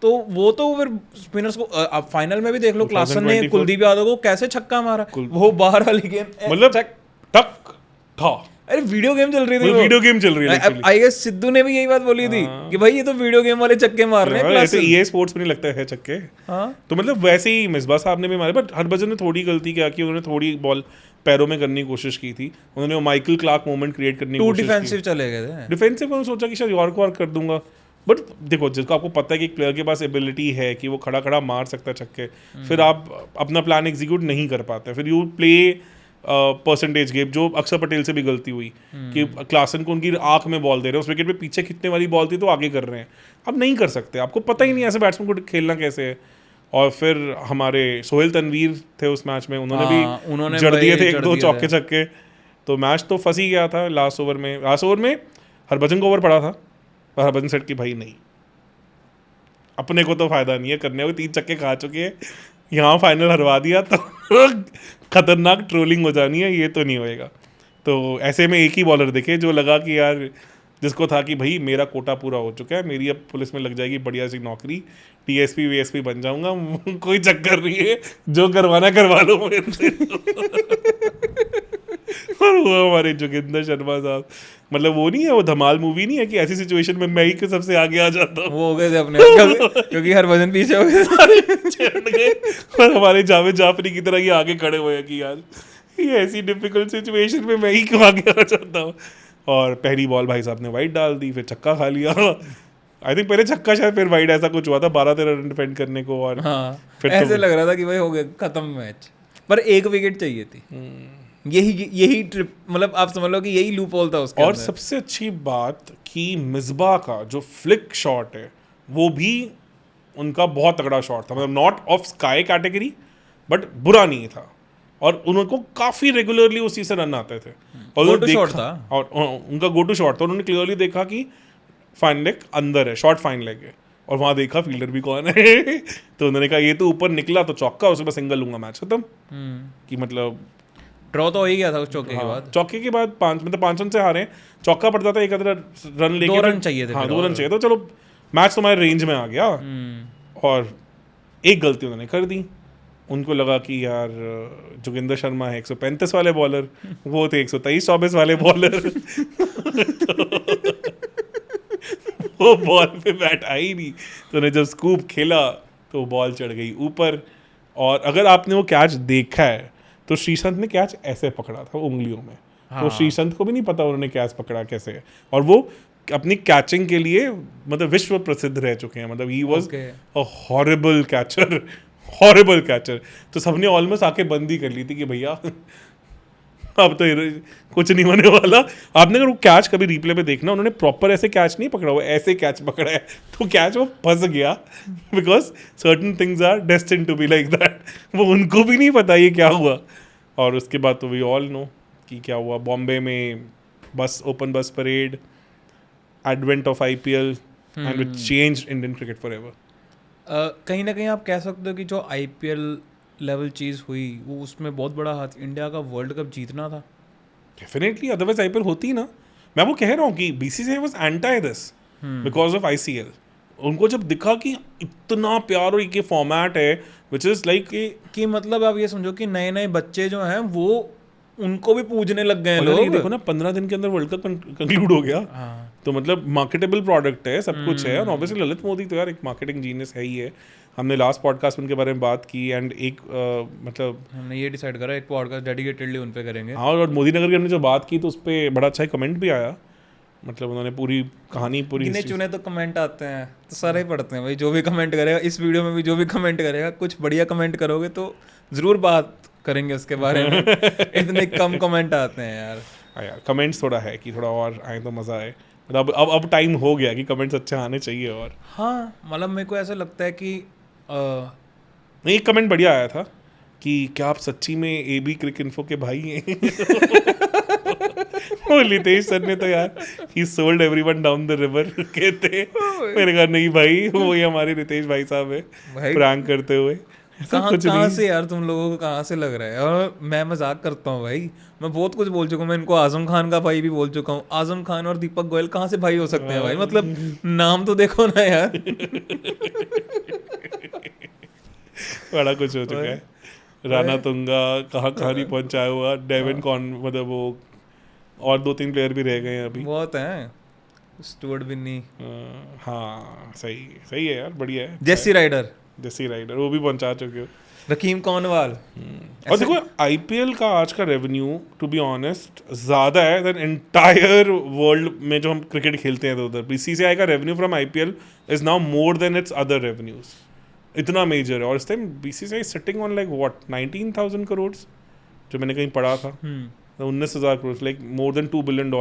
तो वो तो फिर स्पिनर्स को अब फाइनल में भी देख लो, क्लासन ने कुलदीप यादव को कैसे छक्का मारा, वो बाहर वाली गेंद मतलब टक था। अरे वीडियो गेम चल रही थी, वीडियो गेम चल रही है। आई गेस सिद्धू ने भी यही बात बोली थी कि भाई ये तो वीडियो गेम वाले छक्के मार रहे हैं। ऐसे EA स्पोर्ट्स में नहीं लगता है छक्के। तो मतलब वैसे ही मिसबा साहब ने भी मारे, बट हरभजन ने थोड़ी गलती क्या की, उन्होंने थोड़ी बॉल पैरों में करने की कोशिश की थी। उन्होंने वो माइकल क्लार्क मोमेंट क्रिएट करने की कोशिश की। डिफेंसिव चले गए थे। डिफेंसिव उन्होंने सोचा कि शायद यॉर्क वॉर्क कर दूंगा, बट देखो जिसको आपको पता है कि एक प्लेयर के पास एबिलिटी है कि वो खड़ा खड़ा मार सकता है छक्के, फिर आप अपना प्लान एग्जीक्यूट नहीं कर पाते, फिर यू प्ले परसेंटेज गेम, जो अक्षर पटेल से भी गलती हुई कि क्लासन को उनकी आंख में बॉल दे रहे हैं, उस विकेट पे पीछे खींचने वाली बॉल थी तो आगे कर रहे हैं। अब नहीं कर सकते, आपको पता ही नहीं ऐसे बैट्समैन को खेलना कैसे है। और फिर हमारे सोहेल तनवीर थे उस मैच में, उन्होंने भी जड़ दिए थे 1-2 चौके छक्के। तो मैच तो फंस ही गया था लास्ट ओवर में हरभजन को ओवर पड़ा था, पर हरभजन सेट की भाई नहीं, अपने को तो फायदा नहीं है करने को, 3 छक्के खा चुके हैं, यहाँ फाइनल हरवा दिया तो खतरनाक ट्रोलिंग हो जानी है, ये तो नहीं होएगा। तो ऐसे में एक ही बॉलर दिखे जो लगा कि यार, जिसको था कि भाई मेरा कोटा पूरा हो चुका है, मेरी अब पुलिस में लग जाएगी बढ़िया सी नौकरी, टीएसपी वीएसपी बन जाऊंगा, कोई चक्कर नहीं है, जो करवाना करवा लो मेरे से। और वो हमारे जोगिंदर शर्मा साहब, मतलब वो नहीं है, वो धमाल मूवी नहीं है कि ऐसी सिचुएशन में मैं ही के सबसे आगे आ जाता हूँ, वो हो गए थे अपने क्योंकि हरभजन पीछे हो गए सारे चढ़ गए, और हमारे जावेद जाफरी की तरह ये आगे खड़े हुए हैं कि यार ये ऐसी डिफिकल्ट सिचुएशन में मैं ही क्यों आगे आ जाता हूँ। और पहली बॉल भाई साहब ने वाइड डाल दी, फिर छक्का खा लिया। आई थिंक पहले छक्का शायद फिर वाइड, ऐसा कुछ हुआ था 12-13 रन डिफेंड करने को। और हाँ, फिर ऐसे लग रहा था कि भाई हो गया खत्म मैच, पर एक विकेट चाहिए थी। यही ट्रिप, मतलब आप समझ लो कि यही लूप होल था उसके और अंदर। सबसे अच्छी बात कि मिसबा का जो फ्लिक शॉट है वो भी उनका बहुत तगड़ा शॉट था, मतलब not of sky category but बुरा नहीं था, और उनको काफी रेगुलरली उसी से रन आते थे। और Go to shot था। और उनका गो टू शॉट था, उन्होंने क्लियरली देखा कि फाइन लेग अंदर है, शॉर्ट फाइन लेग है, और वहां देखा फील्डर भी कौन है। तो उन्होंने कहा ये तो ऊपर निकला तो चौका, उसके बाद सिंगल लूंगा, मैच खत्म। कि मतलब ड्रॉ तो हो ही गया था उस चौके के बाद। चौके के बाद 5 रन से हारे, चौका पड़ता था एक अदर रन लेके, 2 रन चाहिए थे। हाँ 2 रन चाहिए, तो चलो मैच तुम्हारे रेंज में आ गया। और एक गलती उन्होंने कर दी, उनको लगा कि यार जोगिंदर शर्मा है 135 वाले बॉलर, वो थे 123-24 वाले बॉलर। वो बॉल पे बैट आई नहीं, तो उन्हें जब स्कूप खेला तो बॉल चढ़ गई ऊपर। और अगर आपने वो कैच देखा है तो श्रीसंत ने कैच ऐसे पकड़ा था उंगलियों में। तो श्रीसंत को भी नहीं पता उन्होंने कैच पकड़ा कैसे है, और वो अपनी कैचिंग के लिए मतलब विश्व प्रसिद्ध रह चुके हैं, मतलब ही was a horrible catcher, horrible catcher. तो सबने ऑलमोस्ट आके बंद ही कर ली थी कि भैया अब तो कुछ नहीं होने वाला। आपने अगर वो कैच कभी रिप्ले पे देखना, उन्होंने प्रॉपर ऐसे कैच नहीं पकड़ा हुआ, ऐसे कैच पकड़ा है, तो कैच वो फंस गया, because certain things are destined to be like that. वो उनको भी नहीं पता ये क्या हुआ। और उसके बाद तो वी ऑल नो कि क्या हुआ बॉम्बे में, बस ओपन बस parade, advent of IPL and it changed Indian cricket forever. कहीं ना कहीं आप कह सकते हो कि जो IPL लेवल चीज़ हुई वो उसमें बहुत बड़ा हाथ इंडिया का वर्ल्ड कप जीतना था। डेफिनेटली, अदरवाइज IPL होती ना। मैं वो कह रहा हूँ कि BCCI was anti this because of ICL। उनको जब दिखा कि इतना प्यार और ये फॉर्मेट है विच इज लाइक कि मतलब आप ये समझो कि नए नए बच्चे जो हैं वो उनको भी पूजने लग गए हैं लोग। देखो ना 15 दिन के अंदर वर्ल्ड कप कंक्लूड हो गया। तो मतलब मार्केटेबल प्रोडक्ट है, सब कुछ है। और ऑब्वियसली ललित मोदी तो यार एक मार्केटिंग जीनियस है ही है। हमने लास्ट पॉडकास्ट उनके बारे में बात की, एंड एक मतलब हमने ये डिसाइड करा एक पॉडकास्ट डेडिकेटेडली उन पे करेंगे। हाँ, और मोदी नगर की हमने जो बात की तो उस पर बड़ा अच्छा कमेंट भी आया, मतलब उन्होंने पूरी कहानी पूरी गिने चुने तो कमेंट आते हैं तो सारे ही पढ़ते हैं भाई। जो भी कमेंट करेगा इस वीडियो में भी, जो भी कमेंट करेगा, कुछ बढ़िया कमेंट करोगे तो ज़रूर बात करेंगे उसके बारे में। इतने कम कमेंट आते हैं यार। हाँ यार, कमेंट्स थोड़ा है कि थोड़ा और आए तो मज़ा आए। मतलब अब टाइम हो गया कि कमेंट्स अच्छे आने चाहिए। और हाँ, मतलब मेरे को ऐसा लगता है कि एक कमेंट बढ़िया आया था कि क्या आप सच्ची में AB क्रिक इन्फो के भाई हैं? वो लितेश सर ने तो यार ही sold everyone down the river कहते। मैंने कहा नहीं भाई, वो ही हमारे रितेश भाई साहब है, प्रैंक करते हुए। कहाँ से यार तुम लोगों को कहाँ से लग रहा है? और मैं मजाक करता हूँ भाई, मैं बहुत कुछ बोल चुका हूँ। मैं इनको आजम खान का भाई भी बोल चुका हूँ। आजम खान और दीपक गोयल कहाँ से भाई हो सकते हैं भाई? मतलब नाम तो देखो ना यार। बड़ा कुछ हो चुका है। राणा तुंगा कहाँ नहीं पहुंचाया हुआ, डेविन कॉन, मतलब वो और 2-3 प्लेयर भी रह गए हैं अभी, बहुत हैं। स्टुअर्ट बिन्नी, हाँ सही है यार, बढ़िया है। जेसी राइडर वो भी पहुंचा चुके हो। रकीम कौनवाल। और देखो IPL का आज का रेवेन्यू टू बी ऑनेस्ट ज़्यादा है देन एंटायर वर्ल्ड में जो हम क्रिकेट खेलते हैं उधर। BCCI का revenue from IPL is now more than it's other revenues. इतना मेजर है। और इस time BCCI sitting on like what 19,000 crore, जो मैंने कहीं पढ़ा था, 19,000 crore, like more than $2 billion.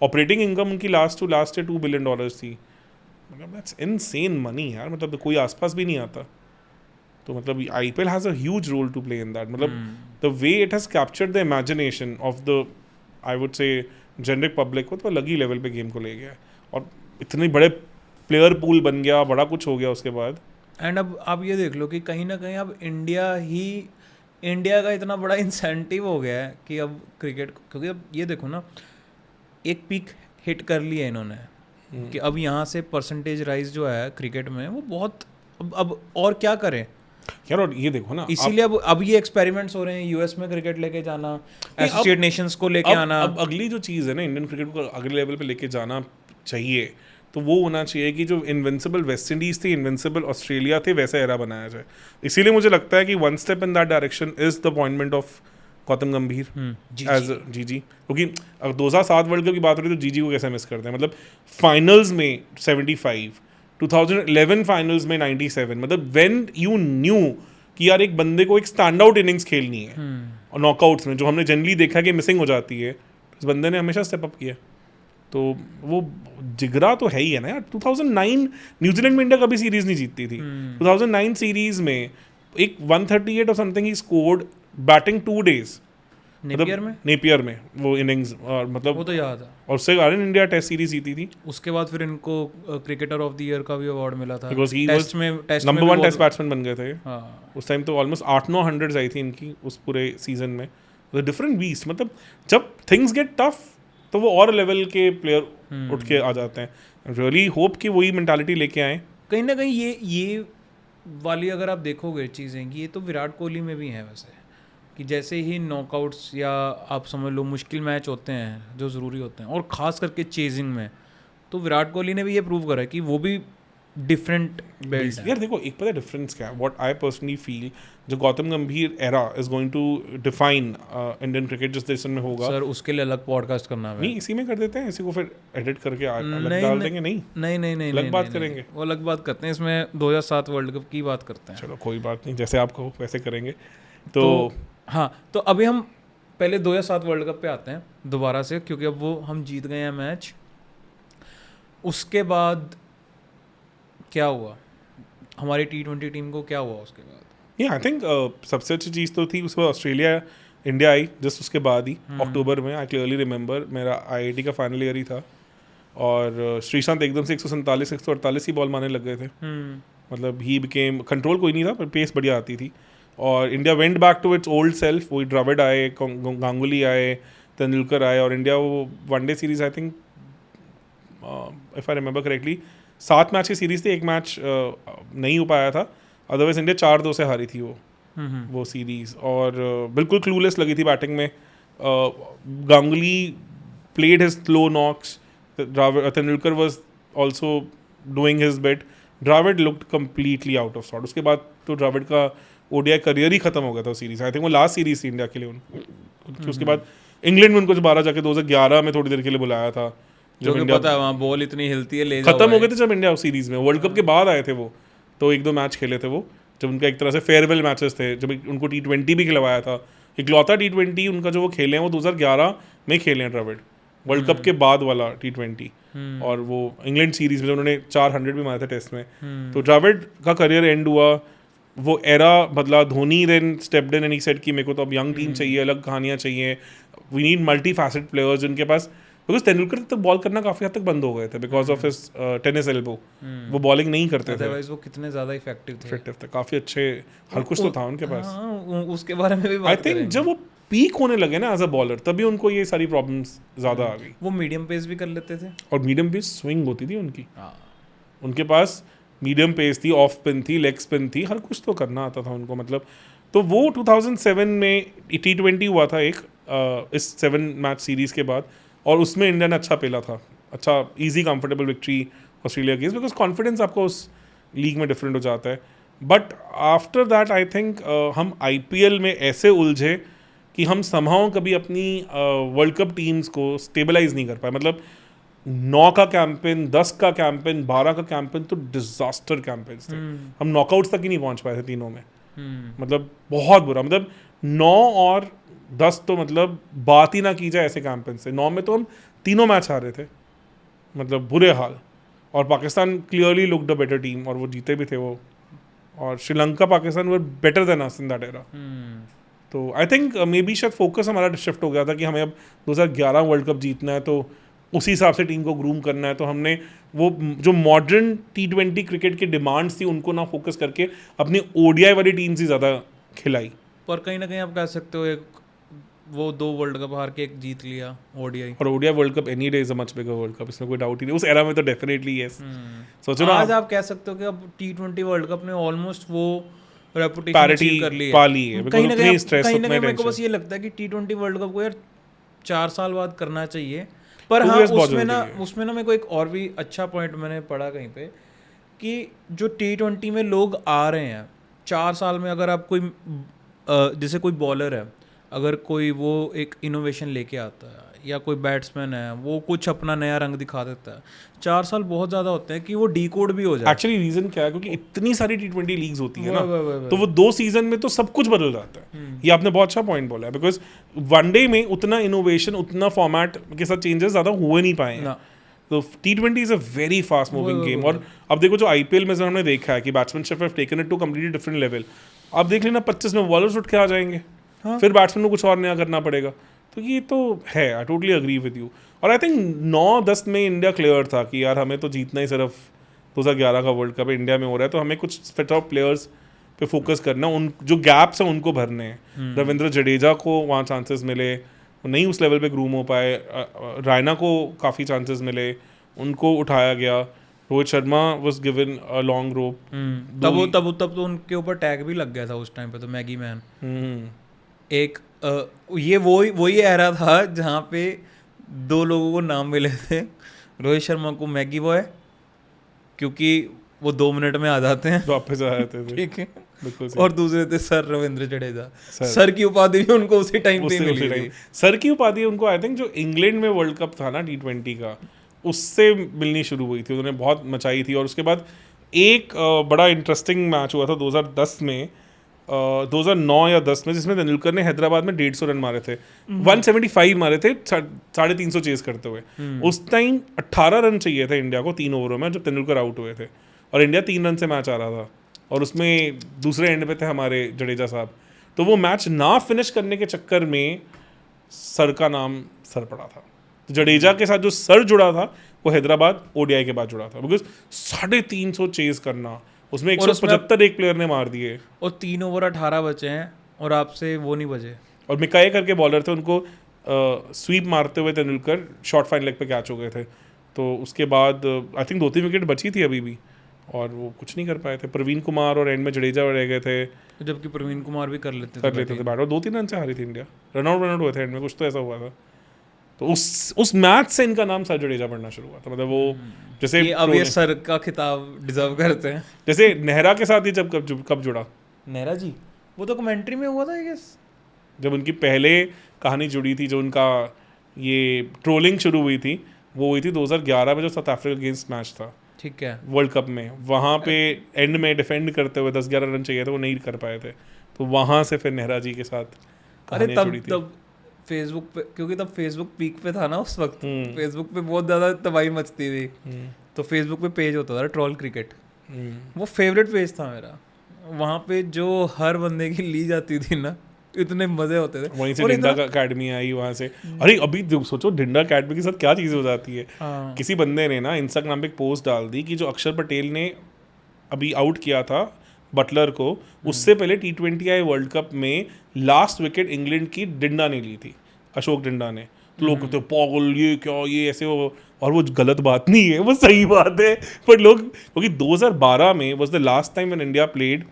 Operating income उनकी लास्ट ईयर $2 बिलियन थी। मतलब दैट्स इनसेन मनी यार, मतलब कोई आसपास भी नहीं आता। तो मतलब IPL has a huge role to play in that. मतलब the way it has captured the imagination of the, I would say, generic public को, तो अलग ही लेवल पे गेम को ले गया। और इतने बड़े प्लेयर पूल बन गया, बड़ा कुछ हो गया उसके बाद। एंड अब आप ये देख लो कि कहीं ना कहीं अब इंडिया ही इंडिया का इतना बड़ा इंसेंटिव हो गया है कि अब क्रिकेट, क्योंकि अब ये देखो ना, एक पीक हिट कर ली है इन्होंने कि अब यहाँ से परसेंटेज राइज जो है क्रिकेट में वो बहुत, अब और क्या करें यार। और ये देखो ना, इसीलिए अब ये एक्सपेरिमेंट्स हो रहे हैं, यूएस में क्रिकेट लेके जाना, एसोसिएट नेशंस को लेके आना। अब अगली जो चीज़ है ना, इंडियन क्रिकेट को अगले लेवल पे लेके जाना चाहिए, तो वो होना चाहिए कि जो इन्विंसिबल वेस्ट इंडीज थी, इन्विंसिबल ऑस्ट्रेलिया थे, वैसा एरा बनाया जाए। इसीलिए मुझे लगता है कि one step in that direction is the appointment of Gautam गंभीर एज जीजी। क्योंकि अगर 2007 वर्ल्ड कप की बात हो रही तो जीजी को कैसे मिस करते हैं। मतलब फाइनल्स में 75, 2011 फाइनल्स में 97, मतलब व्हेन यू न्यू कि यार एक बंदे को एक स्टैंड आउट इनिंग्स खेलनी है और नॉकआउट्स में जो हमने जनरली देखा कि मिसिंग हो जाती है, उस बंदे ने हमेशा स्टेप अप किया। तो वो जिगरा तो है ही है ना यार। 2009 न्यूजीलैंड में इंडिया कभी सीरीज नहीं जीतती थी। 2009 सीरीज में एक 138 और something he scored batting 2 days Napier में वो इनिंग्स, और मतलब वो तो याद है। और उससे कारण इंडिया टेस्ट सीरीज जीती थी। उसके बाद फिर इनको क्रिकेटर ऑफ द ईयर का भी अवार्ड मिला था, बिकॉज ही टेस्ट में नंबर 1 टेस्ट बैट्समैन बन गए थे। हाँ। उस टाइम तो ऑलमोस्ट 8-9 हंड्रेड्स आई थी इनकी उस पूरे सीजन में। डिफरेंट बीस्ट, मतलब जब थिंग्स गेट टफ तो वो और लेवल के प्लेयर उठ के आ जाते हैं। रियली होप कि वही मेंटालिटी लेके आए। कहीं ना कहीं ये वाली अगर आप देखोगे चीज़ें कि ये तो विराट कोहली में भी है वैसे, कि जैसे ही नॉकआउट्स या आप समझ लो मुश्किल मैच होते हैं जो ज़रूरी होते हैं, और ख़ास करके चेजिंग में, तो विराट कोहली ने भी ये प्रूव करा है कि वो भी डिफरेंट बेल्ट है। यार देखो, एक पता है डिफरेंस क्या है, व्हाट आई पर्सनली फील, जो Gautam Gambhir era is going to define Indian cricket जिस देश में होगा। सर उसके लिए अलग पॉडकास्ट करना है। नहीं, इसी में कर देते हैं, इसी को फिर एडिट करके अलग डाल देंगे। नहीं अलग बात करेंगे, वो अलग बात करते हैं। इसमें 2007 वर्ल्ड कप की बात करते हैं। चलो कोई बात नहीं, जैसे आप कहो वैसे करेंगे। तो हाँ, तो अभी हम पहले 2007 वर्ल्ड कप पे आते हैं दोबारा से, क्योंकि अब वो हम जीत गए हैं मैच। उसके बाद क्या हुआ हमारी T20 टीम को, क्या हुआ उसके बाद? ये आई थिंक सबसे अच्छी चीज़ तो थी उसमें ऑस्ट्रेलिया इंडिया आई जस्ट उसके बाद ही अक्टूबर में। आई क्लियरली रिमेंबर मेरा IIT का फाइनल ईयर ही था, और श्रीशांत एकदम से 147 148 ही बॉल मारने लग गए थे। मतलब ही बिकेम, कंट्रोल कोई नहीं था पर पेस बढ़िया आती थी, और India went back to its old self. वही द्रविड़ आए, गांगुली आए, तेंदुलकर आए, और इंडिया वो one day series I think if I remember correctly 7 match की सीरीज थी, 1 मैच नहीं हो पाया था, अदरवाइज इंडिया 4-2 से हारी थी वो सीरीज। और बिल्कुल क्लूलेस लगी थी बैटिंग में। Ganguly played his slow knocks, Tendulkar was also doing his bit, Dravid looked completely out of sort. उसके बाद तो द्रविड़ का ODI करियर ही खत्म हो गया था सीरीज। आई थिंक वो लास्ट सीरीज थी इंडिया के लिए उनकी। उसके बाद इंग्लैंड में उनको 12 जाके 2011 में थोड़ी देर के लिए बुलाया था, जो कि पता है वहाँ बॉल इतनी हिलती है, ले खत्म हो गए थे जब इंडिया सीरीज में। वर्ल्ड कप के बाद आए थे वो, तो 1-2 मैच खेले थे वो, जब उनका एक तरह से फेयरवेल मैचेस थे, जब उनको T20 भी खिलवाया था। इकलौता T20 उनका जो वो खेले हैं वो 2011 में खेले हैं द्रविड़, वर्ल्ड कप के बाद वाला T20। और वो इंग्लैंड सीरीज में उन्होंने 400 भी मारे थे टेस्ट में। तो द्रविड़ का करियर एंड हुआ, वो एरा बदला। Dhoni then stepped in and he said कि मेरे को तो अब यंग टीम चाहिए, अलग कहानियाँ चाहिए, we need multi facet players जिनके पास, बिकॉज तेंदुलकर तक बॉल करना काफी हद तक बंद हो गए थे because of his tennis elbow. वो बॉलिंग नहीं करते थे, वो कितने ज्यादा इफेक्टिव थे, काफी अच्छे, हर कुछ तो था उनके पास। उसके बारे में भी बात आई थिंक जब वो पीक होने लगे ना एज अ बॉलर, तभी उनको ये सारी प्रॉब्लम्स ज्यादा आ गई। वो मीडियम पेस भी कर लेते थे, और मीडियम पेस स्विंग होती थी उनकी। उनके पास मीडियम पेस थी, ऑफ स्पिन थी, लेग स्पिन थी, हर कुछ तो करना आता था उनको। मतलब तो वो 2007 में T20 हुआ था एक, इस 7 मैच सीरीज के बाद, और उसमें इंडिया ने अच्छा पेला था, अच्छा इजी कंफर्टेबल विक्ट्री ऑस्ट्रेलिया की, बिकॉज कॉन्फिडेंस आपको उस लीग में डिफरेंट हो जाता है। But after that I think हम IPL में ऐसे उलझे कि हम समहाउ कभी अपनी वर्ल्ड कप टीम्स को स्टेबलाइज नहीं कर पाए। मतलब 9 का कैंपेन, 10 का कैंपेन, 12 का कैंपेन तो डिजास्टर कैंपेन्स थे। हम नॉकआउट्स तक ही नहीं पहुंच पाए थे तीनों में। मतलब बहुत बुरा, मतलब 9 और 10 तो मतलब बात ही ना की जाए ऐसे कैंपेन से। 9 में तो हम तीनों मैच हारे थे, मतलब बुरे हाल। और Pakistan clearly looked a better team, और वो जीते भी थे वो। और Sri Lanka, Pakistan were better than us in that era. तो आई थिंक मे बी शायद फोकस हमारा शिफ्ट हो गया था कि हमें अब 2011 वर्ल्ड कप जीतना है, तो उसी हिसाब से टीम को ग्रूम करना है। तो हमने वो जो मॉडर्न T20 क्रिकेट की डिमांड्स थी उनको ना फोकस करके अपनी ODI वाली टीम्स ही ज़्यादा खिलाई। पर कहीं ना कहीं आप कह सकते हो एक वो 2 वर्ल्ड कप हार के एक जीत लिया ओडीआई। और ODI world cup any day is a much bigger world cup, इसमें कोई डाउट ही नहीं। उस एरा में तो डेफिनेटली यस। सोचो ना, आज आप कह सकते हो कि अब T20 वर्ल्ड कप ने ऑलमोस्ट वो रेपुटेशन Parity अचीव कर ली पा ली है, कहीं because ना उतनी कहीं stress, कहीं ना उतना कहीं मेरे को tension। बस ये लगता है कि T20 वर्ल्ड कप को यार 4 साल बाद करना चाहिए। पर 2 हाँ years बहुत उसमें ना जरूरी है। उसमें ना मेरे को एक और भी अच्छा पॉइंट मैंने पढ़ा कहीं पे कि जो T20 में लोग आ रहे हैं 4 साल में, अगर आप कोई जैसे कोई बॉलर है, अगर कोई वो एक इनोवेशन लेके आता है या कोई बैट्समैन है वो कुछ अपना नया रंग दिखा देता है, 4 साल बहुत ज़्यादा होते हैं कि वो डीकोड भी हो जाए। एक्चुअली रीजन क्या है, क्योंकि इतनी सारी T20 लीग्स होती है ना, वही। तो वो 2 सीजन में तो सब कुछ बदल जाता है। ये आपने बहुत अच्छा पॉइंट बोला है, बिकॉज वनडे में उतना इनोवेशन, उतना फॉर्मेट के साथ चेंजेस ज़्यादा हो नहीं पाए हैं। ना तो T20 is a very fast moving game. और अब देखो जो IPL में हमने देखा है कि batsmanship have taken it to completely different level. अब देख लेना 25 में बॉलर्स उठ के आ जाएंगे, फिर बैट्समैन को कुछ और नया करना पड़ेगा। तो ये तो है, I totally agree with you. और आई थिंक 9-10 में इंडिया क्लियर था कि यार हमें तो जीतना ही सिर्फ 2011 का वर्ल्ड कप इंडिया में हो रहा है, तो हमें कुछ फिट ऑफ प्लेयर्स पे फोकस करना, उन जो गैप्स हैं उनको भरने हैं। रविंद्र जडेजा को वहाँ चांसेस मिले, वो नहीं उस लेवल पे ग्रूम हो पाए। रायना को काफ़ी चांसेस मिले, उनको उठाया गया। Rohit Sharma was given a long rope. तब तो उनके ऊपर टैग भी लग गया था उस टाइम पे, तो मैगी मैन एक ये वही एरा था जहाँ पे 2 लोगों को नाम मिले थे। रोहित शर्मा को मैगी बॉय, क्योंकि वो 2 मिनट में आ जाते हैं वापस आ जाते थे। ठीक है, बिल्कुल सही। और दूसरे थे सर रविंद्र जडेजा। सर की उपाधि भी उनको उसी टाइम पे मिली थी। सर की उपाधि उनको आई थिंक जो इंग्लैंड में वर्ल्ड कप था ना T20 का, उससे मिलनी शुरू हुई थी, उन्होंने बहुत मचाई थी। और उसके बाद एक बड़ा इंटरेस्टिंग मैच हुआ था 2010 में, 2009 या 10 में, जिसमें तेंदुलकर ने हैदराबाद में 150 रन मारे थे, 175 मारे थे 350 चेस करते हुए। उस टाइम 18 रन चाहिए थे इंडिया को 3 ओवरों में, जब तेंदुलकर आउट हुए थे, और इंडिया 3 रन से मैच आ रहा था। और उसमें दूसरे एंड पे थे हमारे जडेजा साहब। तो वो मैच ना फिनिश करने के चक्कर में सर का नाम सर पड़ा था। तो जडेजा के साथ जो सर जुड़ा था वो हैदराबाद ODI के बाद जुड़ा था, बिकॉज 350 चेज करना, उसमें 175 एक प्लेयर ने मार दिए, और 3 ओवर 18 बचे हैं और आपसे वो नहीं बचे। और मिकाई करके बॉलर थे, उनको स्वीप मारते हुए तेंदुलकर शॉर्ट फाइन लेग पे कैच हो गए थे। तो उसके बाद आई थिंक 2-3 विकेट बची थी अभी भी, और वो कुछ नहीं कर पाए थे। प्रवीण कुमार और एंड में जडेजा रह गए थे, जबकि प्रवीण कुमार भी कर लेते थे बैट, और 2-3 रन से हारी थी इंडिया। रन आउट हुए थे एंड में, कुछ तो ऐसा हुआ था। तो उस मैच से इनका नाम सर जडेजा पड़ना शुरू हुआ था। मतलब वो जैसे अब ये सर का खिताब डिजर्व करते हैं। जैसे नेहरा के साथ ही कब जुड़ा नेहरा जी, वो तो कमेंट्री में हुआ था आई गेस, जब उनकी पहले कहानी जुड़ी थी, जो उनका ये ट्रोलिंग शुरू हुई थी, वो हुई थी 2011 में, जो साउथ अफ्रीका अगेंस्ट मैच था, ठीक है, वर्ल्ड कप में। वहाँ पे एंड में डिफेंड करते हुए 10-11 रन चाहिए थे, वो नहीं कर पाए थे। तो वहाँ से फिर नेहरा जी के साथ अरे तब फेसबुक पे, क्योंकि तब फेसबुक पीक पे था ना उस वक्त, फेसबुक पे बहुत ज़्यादा तबाही मचती थी। तो फेसबुक पे पेज होता था ट्रोल क्रिकेट, वो फेवरेट पेज था मेरा। वहाँ पे जो हर बंदे की ली जाती थी ना, इतने मजे होते थे। वहीं से डिंडा अकेडमी आई वहाँ से। अरे अभी सोचो डिंडा अकेडमी के साथ क्या चीज़ हो जाती है। किसी बंदे ने ना इंस्टाग्राम पे एक पोस्ट डाल दी कि जो अक्षर पटेल ने अभी आउट किया था बटलर को, उससे पहले T20I वर्ल्ड कप में लास्ट विकेट इंग्लैंड की डिंडा ने ली थी, अशोक डिंडा ने। तो लोग कहते पागल, ये क्या, ये ऐसे हो। और वो गलत बात नहीं है, वो सही बात है। पर लोग, क्योंकि 2012 में was the last time when India played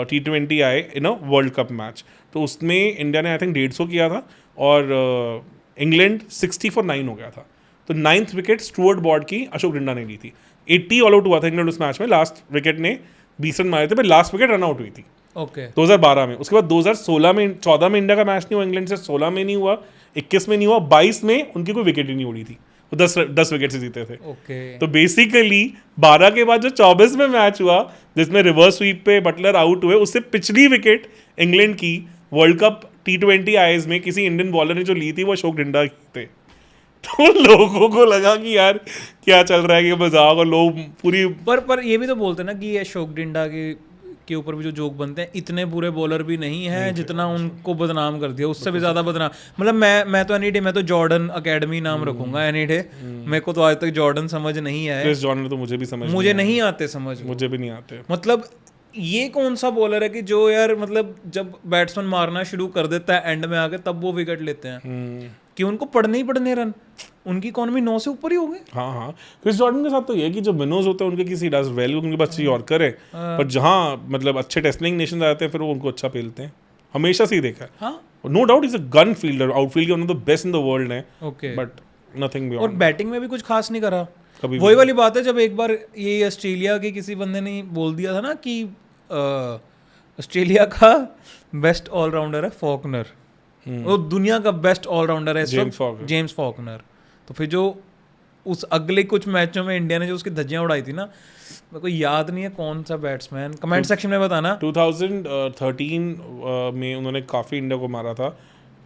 T20I in a world cup match. तो उसमें इंडिया ने आई थिंक 150 किया था, और इंग्लैंड 60 for 9 हो गया था। तो 9th विकेट स्टुअर्ट बॉर्ड की अशोक डिंडा ने ली थी। 80 ऑल आउट हुआ था इंग्लैंड उस मैच में, लास्ट विकेट ने 20 रन मारे थे, पर लास्ट विकेट रन आउट हुई थी। ओके 2012 में। उसके बाद 2016 में, 14 में इंडिया का मैच नहीं हुआ इंग्लैंड से, 16 में नहीं हुआ, 21 में नहीं हुआ, 22 में उनकी कोई विकेट ही नहीं उड़ी थी, वो 10 विकेट से जीते थे। ओके तो बेसिकली 12 के बाद जो 24 में मैच हुआ, जिसमें रिवर्स स्वीप पे बटलर आउट हुए, उससे पिछली विकेट इंग्लैंड की वर्ल्ड कप T20Is में किसी इंडियन बॉलर ने जो ली थी, वो अशोक डिंडा थे। तो लोगों को लगा कि यार क्या चल रहा है, कि मजाक, और लोग पूरी पर ये भी तो बोलते हैं ना कि ये अशोक डिंडा के ऊपर भी जो जोक बनते हैं, इतने बुरे बॉलर भी नहीं है जितना उनको बदनाम कर दिया, उससे भी ज्यादा बदनाम। मतलब मैं तो एनी डे, मैं तो जॉर्डन अकेडमी नाम रखूंगा एनी डे। मेरे को तो आज तक जॉर्डन समझ नहीं आया। क्रिस जॉर्डन तो मुझे भी समझ मुझे नहीं आते समझ, मुझे भी नहीं आते। मतलब ये कौन सा बॉलर है कि जो यार मतलब जब बैट्समैन मारना शुरू कर देता है एंड में आके तब वो विकेट लेते हैं कि उनको पड़ने ही पड़ने रन, उनकी इकॉनमी 9 से ऊपर ही हो गई। हाँ हाँ, क्रिस जॉर्डन के साथ तो ये है कि जो विनोज होते हैं उनके किसी डज वेल, उनके पास अच्छी यॉर्कर है, पर जहाँ मतलब अच्छे टेस्टिंग नेशन आते हैं फिर वो उनको अच्छा पेलते हैं, हमेशा से ही देखा है। हाँ no doubt is a gun fielder, outfield के one of the best in the world है, ओके। बट नथिंग और बियॉन्ड। बैटिंग में भी कुछ खास नहीं करा कभी वही वाली बात है जब एक बार ये ऑस्ट्रेलिया के किसी बंदे ने बोल दिया था ना कि ऑस्ट्रेलिया का बेस्ट ऑलराउंडर है फॉकनर, वो दुनिया का बेस्ट ऑलराउंडर है जेम्स फॉकनर। तो फिर जो उस अगले कुछ मैचों में इंडिया ने जो उसकी धज्जियां उड़ाई थी ना, मेरे को याद नहीं है कौन सा बैट्समैन, कमेंट सेक्शन में बताना। 2013 में उन्होंने काफ़ी इंडिया को मारा था,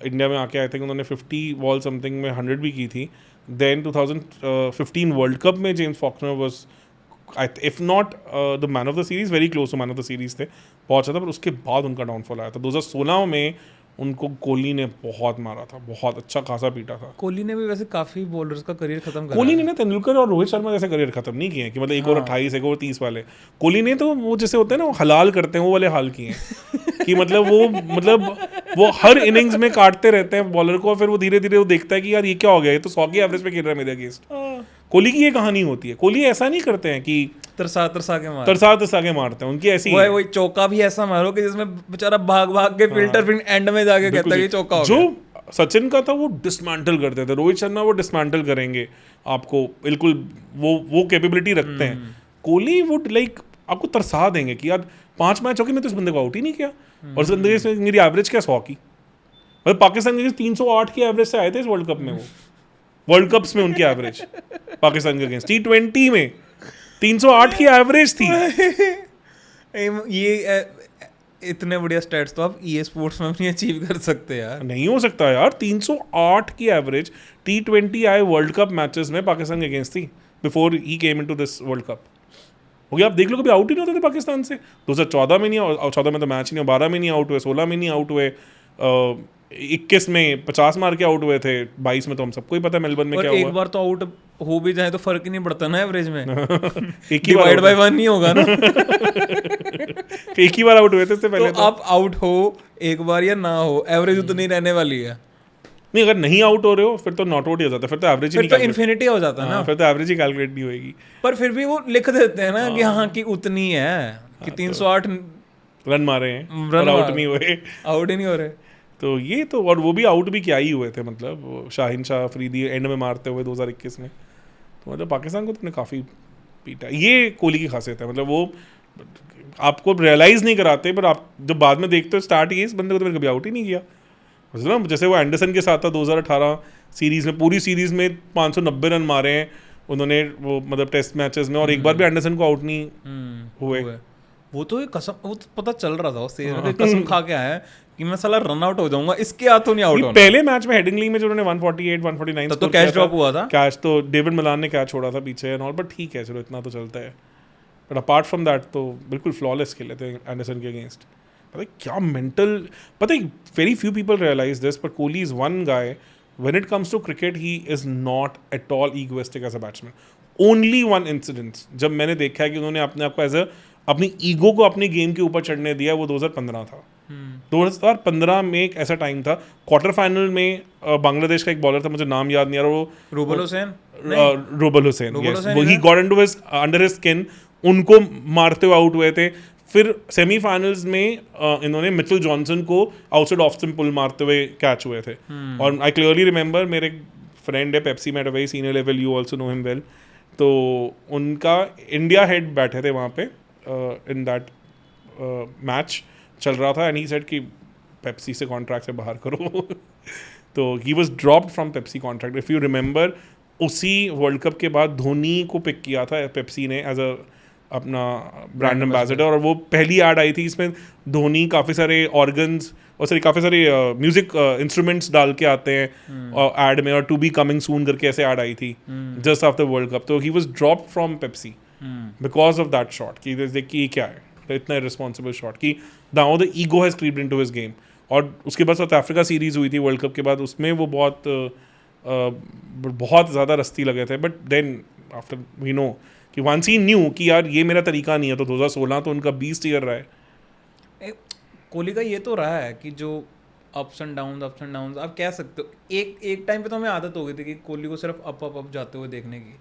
इंडिया में आके आई थिंक उन्होंने 50 बॉल समथिंग में 100 भी की थी। देन 2015 वर्ल्ड कप में James Faulkner was if not the man of the series, very close to man of the series थे, पहुंचा था, पर उसके बाद उनका डाउनफॉल आया था। 2016 में उनको कोहली ने बहुत मारा था, बहुत अच्छा खासा पीटा था। कोहली ने भी वैसे काफी बॉलर्स का करियर खत्म करा कोहली ने ना तेंदुलकर और रोहित शर्मा जैसे करियर खत्म नहीं किए कि मतलब एक ओवर 28 एक ओवर 30 वाले। कोहली ने तो वो जैसे होते हैं ना वो हलाल करते हैं वो वाले हाल किए हैं कि मतलब वो हर इनिंग्स में काटते रहते हैं बॉलर को, फिर वो धीरे धीरे वो देखता है कि यार ये क्या हो गया, ये तो 100 की एवरेज पे खेल रहा है मेरे अगेंस्ट। कोहली की ये कहानी होती है, कोहली ऐसा नहीं करते हैं कि तरसा के मारते हैं, उनकी ऐसी वही चौका भी ऐसा मारो कि जिसमें बेचारा भाग भाग के फिल्टर फिर एंड में जाके कहता है कि चौका हो गया। जो सचिन का था वो डिसमेंटल करते थे, रोहित शर्मा वो डिसमेंटल करेंगे आपको, बिल्कुल वो कैपेबिलिटी रखते हैं। कोहली वुड लाइक आपको तरसा देंगे कि यार 5 मैच हो गए मैं तो इस बंदे को आउट ही नहीं किया, और इस बंदे से मेरी एवरेज क्या 100 की, मतलब पाकिस्तान के 308 की एवरेज से आए थे इस वर्ल्ड कप में, वो वर्ल्ड कप्स में उनकी एवरेज पाकिस्तान के अगेंस्ट T20 में 308 की एवरेज थी। ये इतने बढ़िया स्टैट्स तो आप EA स्पोर्ट्स में भी अचीव कर सकते यार। नहीं हो सकता यार, 308 की एवरेज T20 आए वर्ल्ड कप मैचेस में पाकिस्तान के अगेंस्ट थी before he came into this world cup. हो गया, आप देख लो कभी आउट ही नहीं होते थे पाकिस्तान से। 2014 में नहीं, और 14 में तो मैच नहीं, 12 में नहीं आउट हुए, 16 में नहीं आउट हुए, 21 में 50 मार के आउट हुए थे, 22 में तो हम सबको ही पता है मेलबर्न में क्या हुआ। एक बार तो आउट हो भी जाए तो फर्क ही नहीं पड़ता ना एवरेज में एक ही डिवाइड बाय 1 नहीं होगा ना एक ही बार आउट हुए थे इससे पहले तो आप आउट हो एक बार या ना हो, एवरेज उतनी रहने वाली है। नहीं, अगर नहीं आउट हो रहे हो फिर तो नॉट आउट ही हो जाता है, फिर तो एवरेज ही फिर तो इन्फिनिटी हो जाता है ना, फिर तो एवरेज ही कैलकुलेट नहीं होएगी। पर फिर भी वो लिख देते हैं ना कि हाँ कि उतनी है कि 308 रन मारे हैं और आउट नहीं हुए, आउट ही नहीं हो रहे। तो ये तो, और वो भी आउट भी क्या ही हुए थे, मतलब शाहिन शाह अफरीदी एंड में मारते हुए 2021 में, तो मतलब पाकिस्तान को तुमने काफ़ी पीटा। ये कोहली की खासियत है, मतलब वो आपको रियलाइज़ नहीं कराते, पर आप जब बाद में देखते हो स्टार्ट ये इस बंदे को तो कभी आउट ही नहीं किया ना। जैसे वो एंडरसन के साथ था 2018 सीरीज़ में, पूरी सीरीज़ में 590 रन मारे हैं उन्होंने, वो मतलब टेस्ट मैचेस में, और एक बार भी एंडरसन को आउट नहीं हुए। वो तो कसम, वो तो पता चल रहा था उस सीरीज में, कसम खा के आया कि मैं साला रन आउट हो जाऊंगा, इसके हाथों नहीं आउट होना। पहले मैच में हेडिंगली में जो उन्होंने 148 149 तो कैच ड्रॉप हुआ था, कैच तो डेविड मिलान ने कैच छोड़ा था पीछे एंड ऑल, बट ठीक है चलो इतना तो चलता है, बट अपार्ट फ्रॉम दैट तो बिल्कुल फ्लॉलेस खेले थे एंडरसन के अगेंस्ट। पता है क्या मेंटल, पता है very few people realise this, but Kohli is one guy when it comes to cricket he is not at all egoistic as a batsman. Only one incident जब मैंने देखा है कि उन्होंने अपने आप को एज अपनी ईगो को अपनी गेम के ऊपर चढ़ने दिया, वो 2015 था। 2015 में एक ऐसा टाइम था, क्वार्टर फाइनल में बांग्लादेश का एक बॉलर था, मुझे नाम याद नहीं आ रहा, वो rouble Hussain, he got into his under his skin, उनको मारते हुए आउट हुए थे। फिर सेमीफाइनल्स में इन्होंने मिचेल जॉनसन को आउटसाइड ऑफ स्पिन पुल मारते हुए कैच हुए थे। और आई क्लियरली रिमेंबर, मेरे फ्रेंड है पेप्सी में at a very senior level, you also know him well, तो उनका इंडिया हेड बैठे थे वहाँ पे इन दैट मैच चल रहा था, एंड ही सेड कि पेप्सी से कॉन्ट्रैक्ट से बाहर करो तो he was dropped from Pepsi contract. If you remember, उसी वर्ल्ड कप के बाद धोनी को पिक किया था पेप्सी ने एज अ अपना ब्रांड एम्बेसडर, और वो पहली ऐड आई थी इसमें धोनी काफ़ी सारे ऑर्गन्स और काफ़ी सारे म्यूजिक इंस्ट्रूमेंट्स डाल के आते हैं ऐड में, और टू बी कमिंग सून करके ऐसे ऐड आई थी जस्ट आफ्टर वर्ल्ड कप। तो he was dropped from Pepsi because of that shot कि क्या है इतना इररिस्पॉन्सिबल शॉट कि now the ego has creeped into his game. और उसके बाद साउथ अफ्रीका सीरीज हुई थी वर्ल्ड कप के बाद, उसमें वो बहुत ज़्यादा रस्ती लगे थे, but then after we know कि कि वंस ही न्यू कि यार ये मेरा तरीका नहीं है, तो 2016 तो उनका 20 ईयर रहा है। कोहली का ये तो रहा है कि जो अप्स एंड डाउन आप कह सकते हो, एक टाइम पे तो हमें आदत हो गई थी कि कोहली को सिर्फ अप जाते हुए देखने की।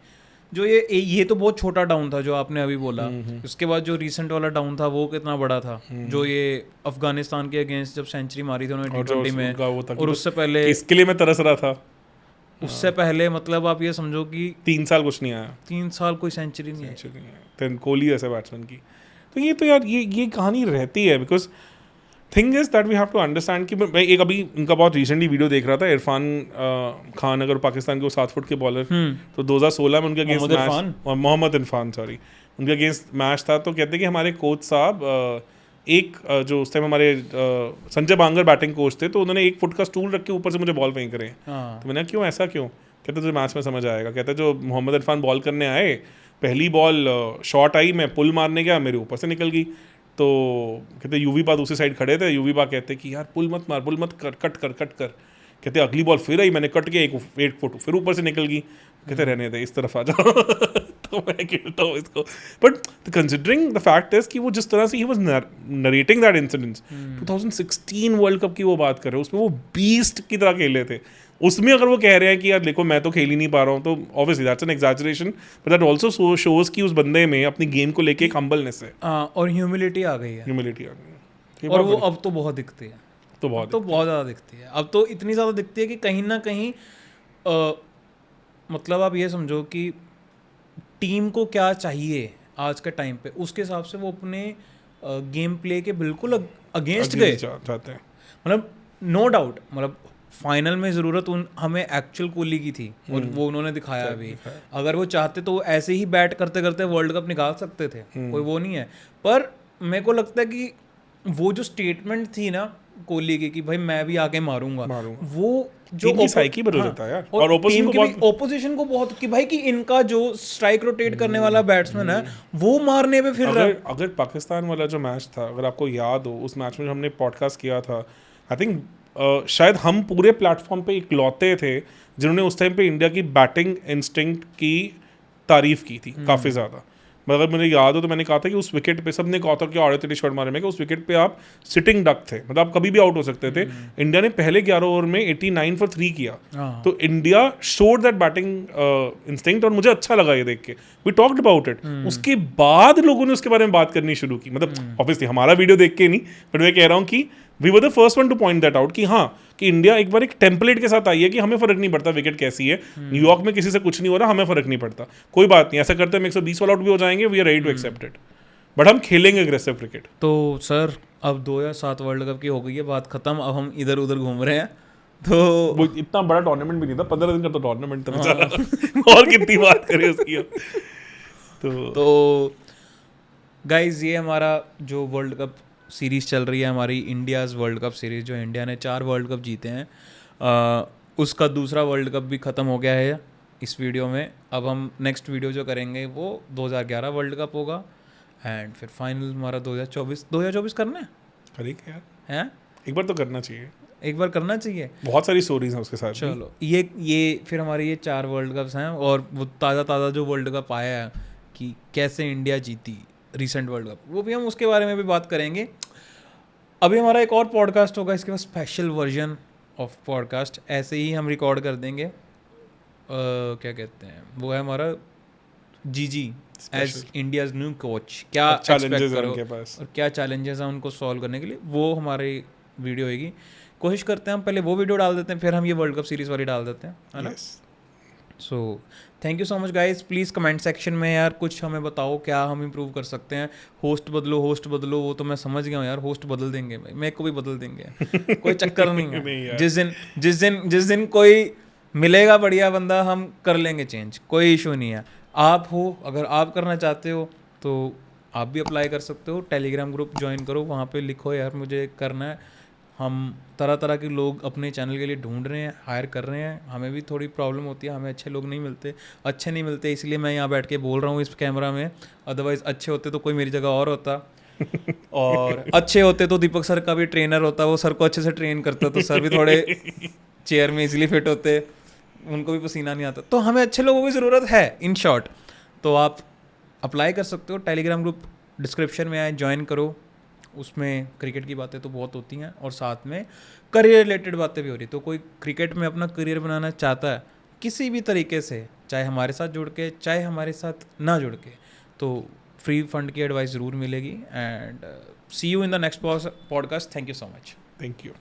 जो ये तो बहुत छोटा डाउन था जो आपने अभी बोला। उसके बाद जो रीसेंट वाला डाउन था वो कितना बड़ा था, जो ये अफगानिस्तान के अगेंस्ट जब सेंचुरी मारी थी उन्होंने T20 में, और उससे पहले इसके लिए मैं तरस रहा था। उससे पहले मतलब आप ये समझो कि 3 साल कुछ नहीं आया, 3 साल कोई सेंचुरी नहीं है कोहली ऐसे बैट्समैन की। तो ये तो यार ये कहानी रहती है, because thing is that we have to understand कि मैं एक अभी इनका बहुत रिसेंटली वीडियो देख रहा था, इरफान खान अगर पाकिस्तान के वो 7 फुट के बॉलर, तो 2016 में उनके against match, Mohammad Irfan sorry, उनके अगेंस्ट मैच था, तो कहते हैं कि हमारे कोच साहब जो उस टाइम हमारे संजय बांगर बैटिंग कोच थे, तो उन्होंने 1 फुट का स्टूल रख के ऊपर से मुझे बॉल फेंक रहे हैं। तो मैंने क्यों ऐसा क्यों? कहते तुझे मैच में समझ आएगा। कहते जो मोहम्मद इरफान बॉल करने आए, पहली बॉल शॉट आई, मैं पुल मारने गया, मेरे ऊपर से निकल गई। तो कहते यूवी पा दूसरी साइड खड़े थे, यूवी पा कहते कि यार पुल मत मार, पुल मत कर, कट कर। कहते अगली बॉल फिर आई, मैंने कट के 1 फुट फिर ऊपर से निकल गई। कहते रहने दे, इस तरफ आ जाओ। तो मैं खेलता हूँ इसको। But considering the fact is कि वो जिस तरह से he was narrating that incident, 2016 world cup की वो बात कर रहे हो, उसमें वो बीस्ट की तरह खेले थे। उसमें अगर वो कह रहे हैं कि यार देखो मैं तो खेल ही नहीं पा रहा हूँ, तो obviously that's an exaggeration, but that also shows कि उस बंदे में अपनी गेम को लेके एक हम्बलनेस है, और ह्यूमिलिटी आ गई है। ह्यूमिलिटी आ गई है, और वो अब तो बहुत दिखती है, तो बहुत ज़्यादा दिखती है। अब तो इतनी ज़्यादा दिखती है कि कहीं ना कहीं मतलब आप ये समझो कि टीम को क्या चाहिए आज के टाइम पे, उसके हिसाब से वो अपने गेम प्ले के बिल्कुल अगेंस्ट गए जाते हैं। मतलब नो डाउट, मतलब फाइनल में ज़रूरत हमें एक्चुअल कोहली की थी, और वो उन्होंने दिखाया अभी। अगर वो चाहते तो ऐसे ही बैट करते करते वर्ल्ड कप निकाल सकते थे, कोई वो नहीं है। पर मेरे को लगता है कि वो जो स्टेटमेंट थी ना कोहली की कि भाई मैं भी आके मारूंगा, वो जो साइकी बदल देता है यार, और ओपोजिशन को बहुत कि भाई कि इनका जो स्ट्राइक रोटेट करने वाला बैट्समैन है वो मारने पे फिर अगर पाकिस्तान वाला जो मैच था, अगर आपको याद हो, उस मैच में हमने पॉडकास्ट किया था, आई थिंक शायद हम पूरे प्लेटफॉर्म पे इकलौते थे जिन्होंने उस टाइम पे इंडिया की बैटिंग इंस्टिंक्ट की तारीफ की थी काफ़ी ज़्यादा। मतलब अगर मुझे याद हो तो मैंने कहा था कि उस विकेट पे सबने कहा था कि आड़े तेरे शॉट मारे में, कि उस विकेट पे आप सिटिंग डक थे, मतलब आप कभी भी आउट हो सकते थे। इंडिया ने पहले 11 ओवर में 89 for 3 किया, तो India showed that batting instinct, और मुझे अच्छा लगा ये देख के। We talked about it. उसके बाद लोगों ने उसके बारे में बात करनी शुरू की, मतलब ऑब्वियसली हमारा वीडियो देख के नहीं, बट मैं कह रहा हूँ कि we were the first one to point that out कि हाँ, कि इंडिया एक बार एक टेम्पलेट के साथ आई है कि हमें फर्क नहीं पड़ता विकेट कैसी है, न्यूयॉर्क में किसी से कुछ नहीं हो रहा, हमें फर्क नहीं पड़ता, कोई बात नहीं, ऐसा करते हम 120 ऑल आउट भी हो जाएंगे, we are ready to accept it, but हम खेलेंगे अग्रेसिव क्रिकेट। तो सर अब 2007 वर्ल्ड कप की हो गई है बात खत्म, अब हम इधर उधर घूम रहे हैं। तो वो इतना बड़ा टूर्नामेंट भी नहीं था, 15 दिन का तो टूर्नामेंट था बेचारा, और कितनी बात करें उसकी। तो गाइज ये हमारा जो वर्ल्ड कप सीरीज़ चल रही है, हमारी इंडियाज़ वर्ल्ड कप सीरीज़, जो इंडिया ने 4 वर्ल्ड कप जीते हैं, उसका दूसरा वर्ल्ड कप भी ख़त्म हो गया है इस वीडियो में। अब हम नेक्स्ट वीडियो जो करेंगे वो 2011 वर्ल्ड कप होगा, एंड फिर फाइनल हमारा 2024 करना है। करेंगे यार, हैं एक बार तो करना चाहिए, एक बार करना चाहिए, बहुत सारी स्टोरीज हैं उसके साथ। चलो ये फिर हमारे ये 4 वर्ल्ड कप्स हैं, और वो ताज़ा जो वर्ल्ड कप आया है कि कैसे इंडिया जीती रिसेंट वर्ल्ड कप, वो भी हम उसके बारे में भी बात करेंगे। अभी हमारा एक और पॉडकास्ट होगा, इसके बाद स्पेशल वर्जन ऑफ पॉडकास्ट ऐसे ही हम रिकॉर्ड कर देंगे। क्या कहते हैं, वो है हमारा जीजी एज इंडियाज न्यू कोच, क्या एक्सपेक्ट करो और क्या चैलेंजेस हैं उनको सॉल्व करने के लिए, वो हमारी वीडियो होगी। कोशिश करते हैं हम पहले वो वीडियो डाल देते हैं, फिर हम ये वर्ल्ड कप सीरीज़ वाली डाल देते हैं, है ना। So thank you so much guys. Please comment section में यार कुछ हमें बताओ क्या हम इम्प्रूव कर सकते हैं। होस्ट बदलो, वो तो मैं समझ गया हूँ यार, होस्ट बदल देंगे, मेरे को भी बदल देंगे, कोई चक्कर नहीं है। नहीं जिस दिन कोई मिलेगा बढ़िया बंदा, हम कर लेंगे चेंज, कोई इशू नहीं है। आप हो, अगर आप करना चाहते हो तो आप भी अप्लाई कर सकते हो, टेलीग्राम ग्रुप ज्वाइन करो, वहाँ पे लिखो यार मुझे करना है। हम तरह के लोग अपने चैनल के लिए ढूंढ रहे हैं, हायर कर रहे हैं, हमें भी थोड़ी प्रॉब्लम होती है, हमें अच्छे लोग नहीं मिलते, इसलिए मैं यहाँ बैठ के बोल रहा हूँ इस कैमरा में। अदरवाइज़ अच्छे होते तो कोई मेरी जगह और होता, और अच्छे होते तो दीपक सर का भी ट्रेनर होता, वो सर को अच्छे से ट्रेन करता, तो सर भी थोड़े चेयर में इजीली फिट होते, उनको भी पसीना नहीं आता। तो हमें अच्छे लोगों की ज़रूरत है इन शॉर्ट। तो आप अप्लाई कर सकते हो। टेलीग्राम ग्रुप डिस्क्रिप्शन में आए, ज्वाइन करो। उसमें क्रिकेट की बातें तो बहुत होती हैं और साथ में करियर रिलेटेड बातें भी हो रही। तो कोई क्रिकेट में अपना करियर बनाना चाहता है किसी भी तरीके से, चाहे हमारे साथ जुड़ के चाहे हमारे साथ ना जुड़ के, तो फ्री फंड की एडवाइस ज़रूर मिलेगी। And see you in the next podcast. Thank you so much. Thank you.